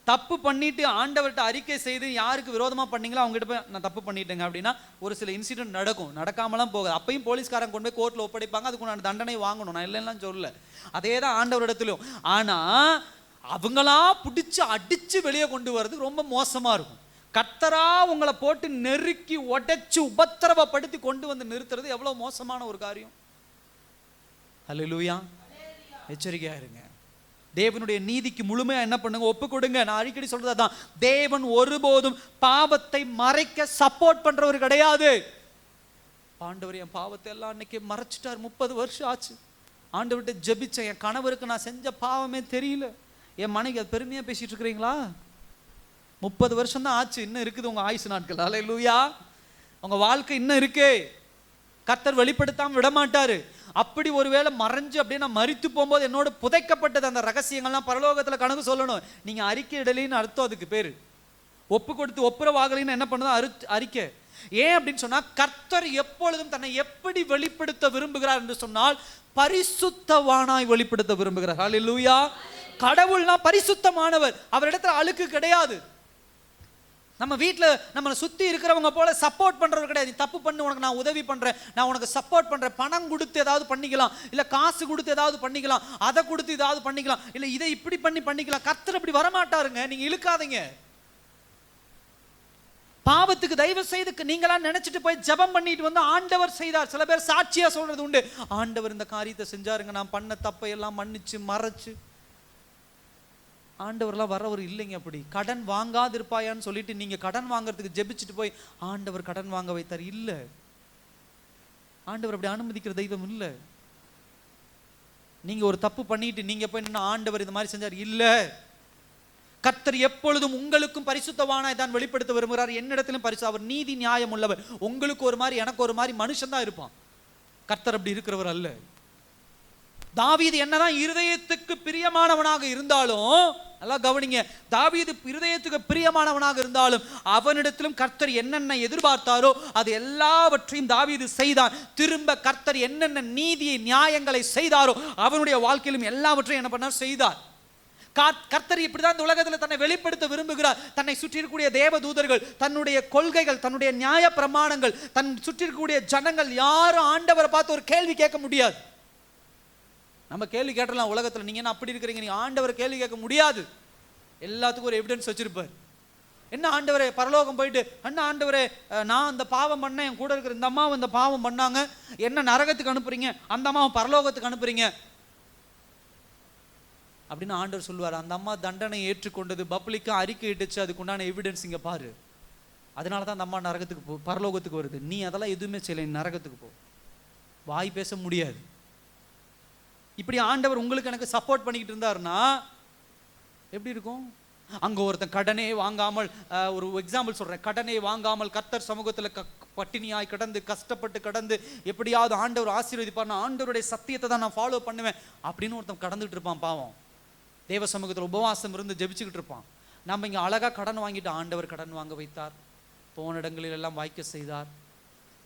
[SPEAKER 1] தப்பு பண்ணிட்டு ஆண்டவர்கிட்ட அறிக்கை செய்து யாருக்கு விரோதமா பண்ணீங்களோ அவங்க கிட்ட போய் நான் தப்பு பண்ணிட்டேங்க அப்படின்னா ஒரு சில இன்சிடென்ட் நடக்கும், நடக்காமலாம் போகாது. அப்பயும் போலீஸ்காரங்க கொண்டு போய் கோர்ட்ல ஒப்படைப்பாங்க, அதுக்கு நான் தண்டனை வாங்கணும், நான் இல்லைன்னா சொல்லல. அதே தான் ஆண்டவர் இடத்துலையும். ஆனா அவங்களா பிடிச்சு அடிச்சு வெளியே கொண்டு வர்றது ரொம்ப மோசமா இருக்கும். கர்த்தரா உங்களை போட்டு நெருக்கி உடைச்சு உபத்திரவப்படுத்தி கொண்டு வந்து நிறுத்துறது எவ்வளவு மோசமான ஒரு காரியம். அல்லேலூயா. எச்சரிக்கையா இருங்க. தேவனுடைய நீதிக்கு முழுமையா என்ன பண்ணுங்க, ஒப்பு கொடுங்க. நான் அடிக்கடி சொல்றது அதான், தேவன் ஒருபோதும் பாவத்தை மறைக்க சப்போர்ட் பண்றவர் கிடையாது. ஆண்டவர் என் பாவத்தை எல்லாம் அன்னைக்கு மறைச்சிட்டார், 30 வருஷம் ஆச்சு, ஆண்டவர்கிட்ட ஜெபிச்சேன், என் கணவருக்கு நான் செஞ்ச பாவமே தெரியல. என் மனைவி அது பெருமையா பேசிட்டு இருக்கிறீங்களா? 30 வருஷம் தான் ஆச்சு, இன்னும் இருக்குது உங்க ஆயுசு நாட்கள். அல்லேலூயா. உங்க வாழ்க்கை இன்னும் இருக்கு. கர்த்தர் வெளிப்படுத்தாம விட மாட்டாரு. அப்படி ஒருவேளை மறைஞ்சு அப்படியே நான் மரித்து போகும்போது என்னோட புதைக்கப்பட்டது அந்த ரகசியங்கள்லாம் பரலோகத்துல கணக்கு சொல்லணும். நீங்க அறிக்கை இடலின்னு அர்த்தம். அதுக்கு பேரு ஒப்பு கொடுத்து ஒப்புரவாகலின்னு என்ன பண்ணுது, அறிக்கை. ஏன் அப்படின்னு சொன்னா, கர்த்தர் எப்பொழுதும் தன்னை எப்படி வெளிப்படுத்த விரும்புகிறார் என்று சொன்னால் பரிசுத்தவானாய் வெளிப்படுத்த விரும்புகிறார். ஹல்லேலூயா. கடவுள்னா பரிசுத்தமானவர், அவரிடத்துல அழுக்கு கிடையாது. நம்ம வீட்டில் நம்மளை சுற்றி இருக்கிறவங்க போல சப்போர்ட் பண்ணுறவர் கிடையாது. நீ தப்பு பண்ணு, உனக்கு நான் உதவி பண்ணுறேன், நான் உனக்கு சப்போர்ட் பண்ணுறேன், பணம் கொடுத்து ஏதாவது பண்ணிக்கலாம், இல்லை காசு கொடுத்து ஏதாவது பண்ணிக்கலாம், அதை கொடுத்து ஏதாவது பண்ணிக்கலாம், இல்லை இதை இப்படி பண்ணிக்கலாம். கர்த்தர் அப்படி வரமாட்டாருங்க. நீங்கள் இழுக்காதீங்க. பாவத்துக்கு தயவு செய்து நீங்களா நினைச்சிட்டு போய் ஜெபம் பண்ணிட்டு வந்து ஆண்டவர் செய்தார். சில பேர் சாட்சியா சொல்றது உண்டு, ஆண்டவர் இந்த காரியத்தை செஞ்சாருங்க, நான் பண்ண தப்பை எல்லாம் மன்னிச்சு மறைச்சு. ஆண்டவர்லாம் வரவர் இல்லைங்க. அப்படி கடன் வாங்காது இருப்பாயான்னு சொல்லிட்டு நீங்க கடன் வாங்குறதுக்கு ஜெபிச்சுட்டு போய் ஆண்டவர் கடன் வாங்க வைத்தார் இல்ல. ஆண்டவர் அப்படி அனுமதிக்கிற தெய்வம் இல்ல. நீங்க ஒரு தப்பு பண்ணிட்டு நீங்க போய் நின்று ஆண்டவர் இந்த மாதிரி செஞ்சார் இல்ல. கர்த்தர் எப்பொழுதும் உங்களுக்கும் பரிசுத்தவானாய் தான் வெளிப்படுத்த விரும்புகிறார், என்னிடத்திலும் பரிசு. அவர் நீதி நியாயம் உள்ளவர். உங்களுக்கு ஒரு மாதிரி எனக்கு ஒரு மாதிரி மனுஷன் தான் இருப்பான். கர்த்தர் அப்படி இருக்கிறவர் அல்ல. தாவீது என்னதான் இருதயத்துக்கு பிரியமானவனாக இருந்தாலும், நல்லா கவனிங்க, தாவீது இருதயத்துக்கு பிரியமானவனாக இருந்தாலும் அவனிடத்திலும் கர்த்தர் என்னென்ன எதிர்பார்த்தாரோ அது எல்லாவற்றையும் தாவீது செய்தான். திரும்ப கர்த்தர் என்னென்ன நீதியை நியாயங்களை செய்தாரோ அவனுடைய வாழ்க்கையிலும் எல்லாவற்றையும் என்ன பண்ணார், செய்தார். கர்த்தர் இப்படிதான் இந்த உலகத்தில் தன்னை வெளிப்படுத்த விரும்புகிறார். தன்னை சுற்றி இருக்கக்கூடிய தேவ தூதர்கள், தன்னுடைய கொள்கைகள், தன்னுடைய நியாய பிரமாணங்கள், தன் சுற்றி இருக்கக்கூடிய ஜனங்கள் யாரும் ஆண்டவரை பார்த்து ஒரு கேள்வி கேட்க முடியாது. நம்ம கேள்வி கேட்டலாம் உலகத்தில், நீங்க என்ன அப்படி இருக்கிறீங்க, நீங்க ஆண்டவரை கேள்வி கேட்க முடியாது. எல்லாத்துக்கும் ஒரு எவிடன்ஸ் வச்சிருப்பார். என்ன ஆண்டவரே, பரலோகம் போயிட்டு என்ன ஆண்டவரே நான் அந்த பாவம் பண்ணேன், என் கூட இருக்கிற இந்த அம்மாவும் இந்த பாவம் பண்ணாங்க, என்ன நரகத்துக்கு அனுப்புறீங்க, அந்த அம்மாவும் பரலோகத்துக்கு அனுப்புறீங்க அப்படின்னு ஆண்டவர் சொல்லுவார். அந்த அம்மா தண்டனை ஏற்றுக்கொண்டது, பப்ளிக்கா அறிக்கை இட்டுச்சு, அதுக்குண்டான எவிடன்ஸ் இங்க பாரு. அதனால தான் அந்த அம்மா நரகத்துக்கு பரலோகத்துக்கு வருது. நீ அதெல்லாம் எதுவுமே செய்யலை, நீ நரகத்துக்கு போ. வாய் பேச முடியாது. இப்படி ஆண்டவர் உங்களுக்கு எனக்கு சப்போர்ட் பண்ணிக்கிட்டு இருந்தாருன்னா எப்படி இருக்கும்? அங்க ஒருத்தன் கடனே வாங்காமல், ஒரு எக்ஸாம்பிள் சொல்றேன், கடனே வாங்காமல் கர்த்தர் சமூகத்துல பட்டினியாய் கடந்து கஷ்டப்பட்டு கடந்து எப்படியாவது ஆண்டவர் ஆசீர்வதிப்பார், நான் ஆண்டவருடைய சத்தியத்தை தான் நான் ஃபாலோ பண்ணுவேன் அப்படின்னு ஒருத்தன் கடந்துட்டு இருப்பான். பாவம், தேவ சமூகத்துல உபவாசம் இருந்து ஜெபிச்சுக்கிட்டு இருப்பான். நம்ம இங்க அழகா கடன் வாங்கிட்டு ஆண்டவர் கடன் வாங்க வைத்தார், போன இடங்களில் எல்லாம் வாய்க்க செய்தார்,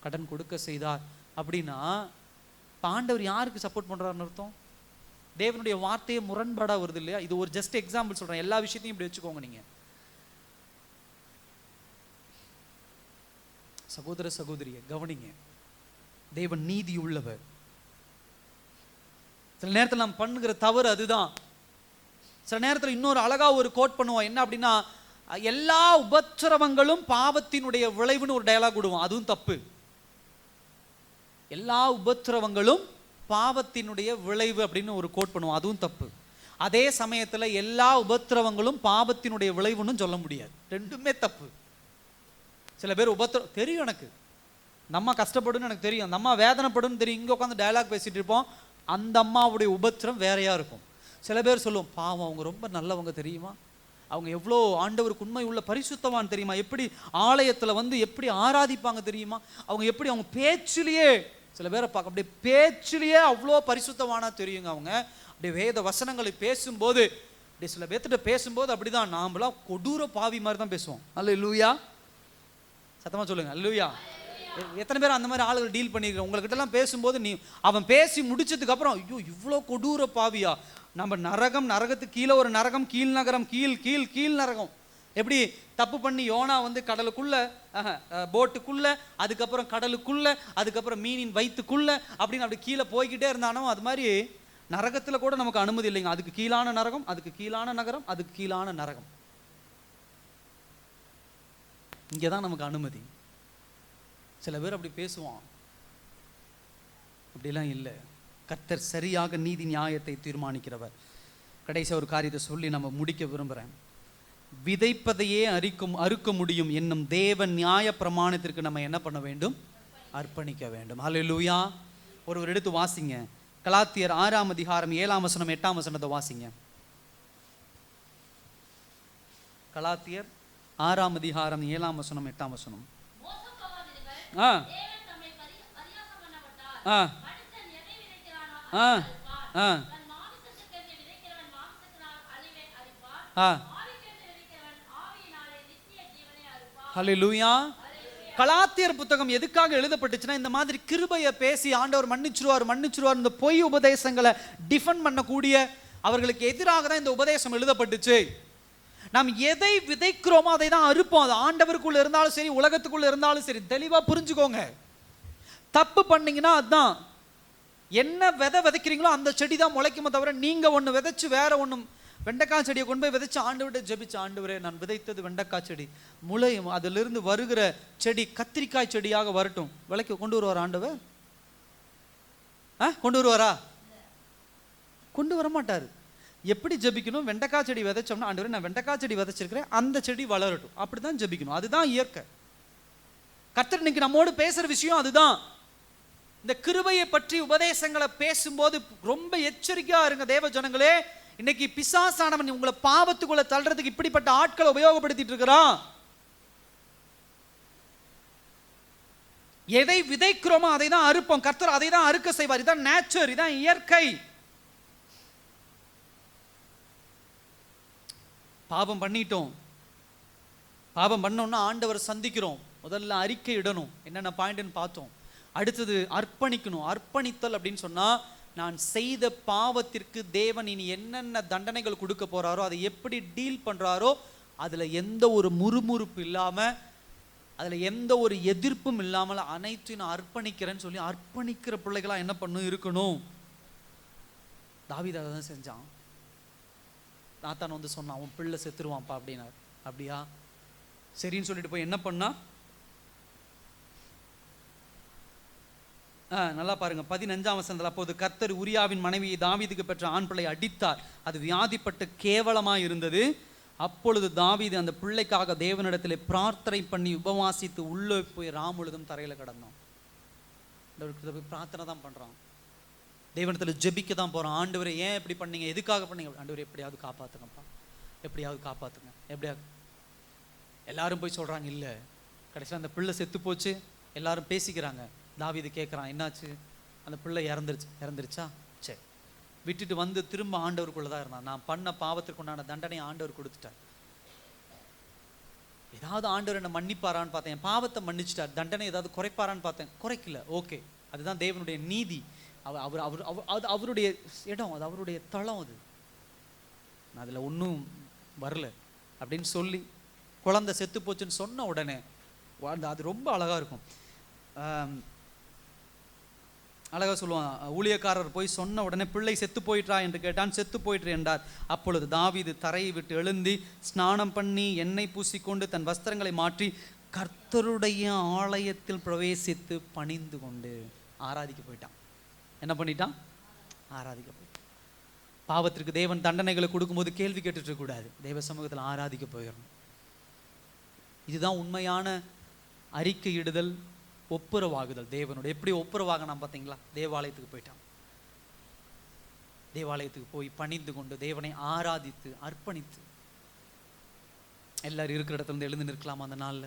[SPEAKER 1] கடன் கொடுக்க செய்தார் அப்படின்னா ஆண்டவர் யாருக்கு சப்போர்ட் பண்றாருன்னு அர்த்தம்? தேவனுடைய வார்த்தையை முரண்பாடா வருது இல்லையா? இது ஒரு ஜஸ்ட் எக்ஸாம்பிள் சொல்றேன், எல்லா விஷயத்தையும் இப்படி வச்சுக்கோங்க. நீங்க சகோதர சகோதரிய கவனிங்க, தேவன் நீதி உள்ளவர். சில நேரத்தில் நாம் பண்ணுகிற தவறு அதுதான். சில நேரத்தில் இன்னொரு அழகா ஒரு கோட் பண்ணுவோம், என்ன அப்படின்னா, எல்லா உபத்திரவங்களும் பாவத்தினுடைய விளைவுன்னு ஒரு டயலாக் விடுவோம், அதுவும் தப்பு. எல்லா உபத்திரவங்களும் பாவத்தினுடைய விளைவு அப்படின்னு ஒரு கோட் பண்ணுவோம், அதுவும் தப்பு. அதே சமயத்தில் எல்லா உபத்திரவங்களும் பாவத்தினுடைய விளைவுன்னு சொல்ல முடியாது, ரெண்டுமே தப்பு. சில பேர் உபத்திரம் தெரியும், எனக்கு நம்ம கஷ்டப்படுன்னு எனக்கு தெரியும், அந்த அம்மா வேதனைப்படுன்னு தெரியும், இங்கே உட்காந்து டயலாக் பேசிட்டு இருப்போம், அந்த அம்மாவுடைய உபத்திரம் வேறையா இருக்கும். சில பேர் சொல்லுவோம், பாவம் அவங்க ரொம்ப நல்லவங்க தெரியுமா, அவங்க எவ்வளோ ஆண்டவருக்கு உண்மை உள்ள பரிசுத்தவான் தெரியுமா, எப்படி ஆலயத்தில் வந்து எப்படி ஆராதிப்பாங்க தெரியுமா, அவங்க எப்படி அவங்க பேச்சிலேயே, சில பேரை பார்க்க அப்படியே பேச்சிலேயே அவ்வளோ பரிசுத்தவானா தெரியுங்க. அவங்க அப்படியே வேத வசனங்களை பேசும்போது, அப்படியே சில பேர்த்திட்ட பேசும்போது அப்படிதான் நாமெல்லாம் கொடூர பாவி மாதிரி தான் பேசுவோம். அல்லேலூயா, சத்தமா சொல்லுங்க அல்லேலூயா. எத்தனை பேர் அந்த மாதிரி ஆளுகள் டீல் பண்ணியிருக்கோம்? உங்கள்கிட்ட எல்லாம் பேசும்போது அவன் பேசி முடிச்சதுக்கு அப்புறம், ஐயோ இவ்வளோ கொடூர பாவியா, நம்ம நரகம், நரகத்துக்கு கீழே ஒரு நரகம், கீழ் நகரம், கீழ் கீழ் கீழ் நரகம். எப்படி தப்பு பண்ணி யோனா வந்து கடலுக்குள்ள, போட்டுக்குள்ள, அதுக்கப்புறம் கடலுக்குள்ள, அதுக்கப்புறம் மீனின் வயிற்றுக்குள்ள அப்படின்னு அப்படி கீழே போய்கிட்டே இருந்தானோ, அது மாதிரி நரகத்தில் கூட நமக்கு அனுமதி இல்லைங்க. அதுக்கு கீழான நரகம், அதுக்கு கீழான நகரம், அதுக்கு கீழான நரகம். இங்கே தான் நமக்கு அனுமதி. சில பேர் அப்படி பேசுவான், அப்படிலாம் இல்லை. கர்த்தர் சரியாக நீதி நியாயத்தை தீர்மானிக்கிறவர். கடைசி ஒரு காரியத்தை சொல்லி நம்ம முடிக்க விரும்புகிறேன். விதைப்பதையே அறுக்க முடியும் என்னும் தேவ நியாய பிரமாணத்திற்கு நம்ம என்ன பண்ண வேண்டும்? அர்ப்பணிக்க வேண்டும். அல்லேலூயா. ஒருவர் எடுத்து வாசிங்க, கலாத்தியர் 6ஆம் அதிகாரம் 7ஆம் வசனம் 8ஆம் வசனத்தை வாசிங்க. கலாத்தியர் 6ஆம் அதிகாரம் 7ஆம் வசனம் 8ஆம் வசனம். ஹல்லேலூயா. கலாத்தியர் புத்தகம் எதுக்காக எழுதப்பட்டுச்சுன்னா, இந்த மாதிரி கிருபையை பேசி ஆண்டவர் மன்னிச்சிருவார் இந்த பொய் உபதேசங்களை டிஃபெண்ட் பண்ணக்கூடிய அவர்களுக்கு எதிராக தான் இந்த உபதேசம் எழுதப்பட்டுச்சு. நாம் எதை விதைக்கிறோமோ அதை தான் அறுப்போம். அது ஆண்டவருக்குள்ள இருந்தாலும் சரி, உலகத்துக்குள்ள இருந்தாலும் சரி, தெளிவா புரிஞ்சுக்கோங்க. தப்பு பண்ணீங்கன்னா அதுதான், என்ன விதை விதைக்கிறீங்களோ அந்த செடி தான் முளைக்குமே தவிர, நீங்க ஒன்று விதைச்சு வேற ஒன்றும், வெண்டைக்காய் செடியை கொண்டு போய் விதைச்சு ஆண்டவர்கிட்ட ஜெபிச்சு, ஆண்டவரே நான் விதைத்தது வெண்டைக்காய் செடி, முளையும், அதிலிருந்து வருகிற செடி கத்திரிக்காய் செடியாக வரட்டும், விலைக்கு கொண்டு வருவார் ஆண்டவர்? கொண்டு வருவாரா? கொண்டு வர மாட்டார். எப்படி ஜெபிக்கணும்? வெண்டைக்காய் செடி விதைச்சோம்னா, ஆண்டவரே நான் வெண்டைக்காய் செடி விதைச்சிருக்கிறேன், அந்த செடி வளரட்டும், அப்படிதான் ஜெபிக்கணும். அதுதான் இயற்கை. கர்த்தர் இன்னைக்கு நம்மோடு பேசுற விஷயம் அதுதான். இந்த கிருபையை பற்றி உபதேசங்களை பேசும்போது ரொம்ப எச்சரிக்கையா இருங்க தேவ ஜனங்களே. இன்னைக்கு பிசாசானவன் உங்களை பாவத்துக்குள்ள தள்ளுறதுக்கு இப்படிப்பட்ட ஆட்களை உபயோகப்படுத்திட்டு இருக்கிறான். எதை விதைக்கிறோமோ அதை தான் அறுப்போம். கர்த்தர் அதை தான் அறுக்க செய்வார். இதான் நேச்சர், இதான் இயற்கை. பாவம் பண்ணிட்டோம், பாவம் பண்ணோம்னா ஆண்டவர் சந்திக்கிறோம். முதல்ல அறிக்கை இடணும், என்னென்ன பாயிண்ட்னு பார்த்தோம். அடுத்தது அர்ப்பணிக்கணும். அர்ப்பணித்தல் அப்படின்னு சொன்னா, நான் செய்த பாவத்திற்கு தேவன் இனி என்னென்ன தண்டனைகள் கொடுக்க போறாரோ, அதை எப்படி டீல் பண்றாரோ, அதுல எந்த ஒரு முறுமுறுப்பு இல்லாம, அதுல எந்த ஒரு எதிர்ப்பும் இல்லாமல் அனைத்தையும் நான் அர்ப்பணிக்கிறேன்னு சொல்லி அர்ப்பணிக்கிற பிள்ளைகளா என்ன பண்ணும் இருக்கணும். தாவீது அதை தான் செஞ்சான். நாத்தான் வந்து சொன்னான், அவன் பிள்ளை செத்துருவான்ப்பா அப்படின்னார். அப்படியா, சரின்னு சொல்லிட்டு போய் என்ன பண்ணா, நல்லா பாருங்க 15ஆம் வசனத்தில், அப்போது கர்த்தர் உரியாவின் மனைவியை தாவீதுக்கு பெற்ற ஆண் பிள்ளை அடித்தார், அது வியாதிப்பட்டு கேவலமாக இருந்தது, அப்பொழுது தாவீது அந்த பிள்ளைக்காக தேவனிடத்தில் பிரார்த்தனை பண்ணி உபவாசித்து உள்ளே போய் ராமுழுதும் தரையில் கிடந்தோம். பிரார்த்தனை தான் பண்றான், தேவனிடத்தில் ஜெபிக்க தான் போறான். ஆண்டவரே ஏன் இப்படி பண்ணீங்க, எதுக்காக பண்ணீங்க? ஆண்டவரே எப்படியாவது காப்பாத்துங்கப்பா, எப்படியாவது காப்பாத்துங்க, எப்படியாவது. எல்லாரும் போய் சொல்றாங்க இல்லை. கடைசியில் அந்த பிள்ளை செத்து போச்சு, எல்லாரும் பேசிக்கிறாங்க. தாவீது கேட்குறான், என்னாச்சு? அந்த பிள்ளை இறந்துருச்சா? சரி, விட்டுட்டு வந்து திரும்ப ஆண்டவருக்குள்ள தான் இருந்தான். நான் பண்ண பாவத்திற்கு உண்டான தண்டனை ஆண்டவர் கொடுத்துட்டார். ஏதாவது ஆண்டவர் என்ன மன்னிப்பாரான்னு பார்த்தேன், என் பாவத்தை மன்னிச்சிட்டார். தண்டனை ஏதாவது குறைப்பாரான்னு பார்த்தேன், குறைக்கல. ஓகே, அதுதான் தேவனுடைய நீதி. அது அவருடைய இடம், அது அவருடைய தளம், அது அதில் ஒன்றும் வரல அப்படின்னு சொல்லி குழந்தை செத்து போச்சுன்னு சொன்ன உடனே அது ரொம்ப அழகா இருக்கும். அழகா சொல்லுவான், ஊழியக்காரர் போய் சொன்ன உடனே பிள்ளை செத்து போயிட்டா என்று கேட்டான். செத்து போயிற்று என்றார். அப்பொழுது தாவீது தரையை விட்டு எழுந்தி ஸ்நானம் பண்ணி எண்ணெய் பூசிக்கொண்டு தன் வஸ்திரங்களை மாற்றி கர்த்தருடைய ஆலயத்தில் பிரவேசித்து பணிந்து கொண்டு ஆராதிக்க போயிட்டான். என்ன பண்ணிட்டான்? ஆராதிக்க போயிட்டான். பாவத்திற்கு தேவன் தண்டனைகளை கொடுக்கும்போது கேள்வி கேட்டுட்டு கூடாது, தேவ சமூகத்தில் ஆராதிக்க போயிடணும். இதுதான் உண்மையான அறிக்கையிடுதல், ஒப்புரவாகுதல். தேவனோட எப்படி ஒப்புரவாகணும் பார்த்தீங்களா? தேவாலயத்துக்கு போயிட்டான். தேவாலயத்துக்கு போய் பணிந்து கொண்டு தேவனை ஆராதித்து அர்ப்பணித்து. எல்லாரும் இருக்கிற இடத்துல இருந்து எழுந்து நிற்கலாமா அந்த நாள்ல?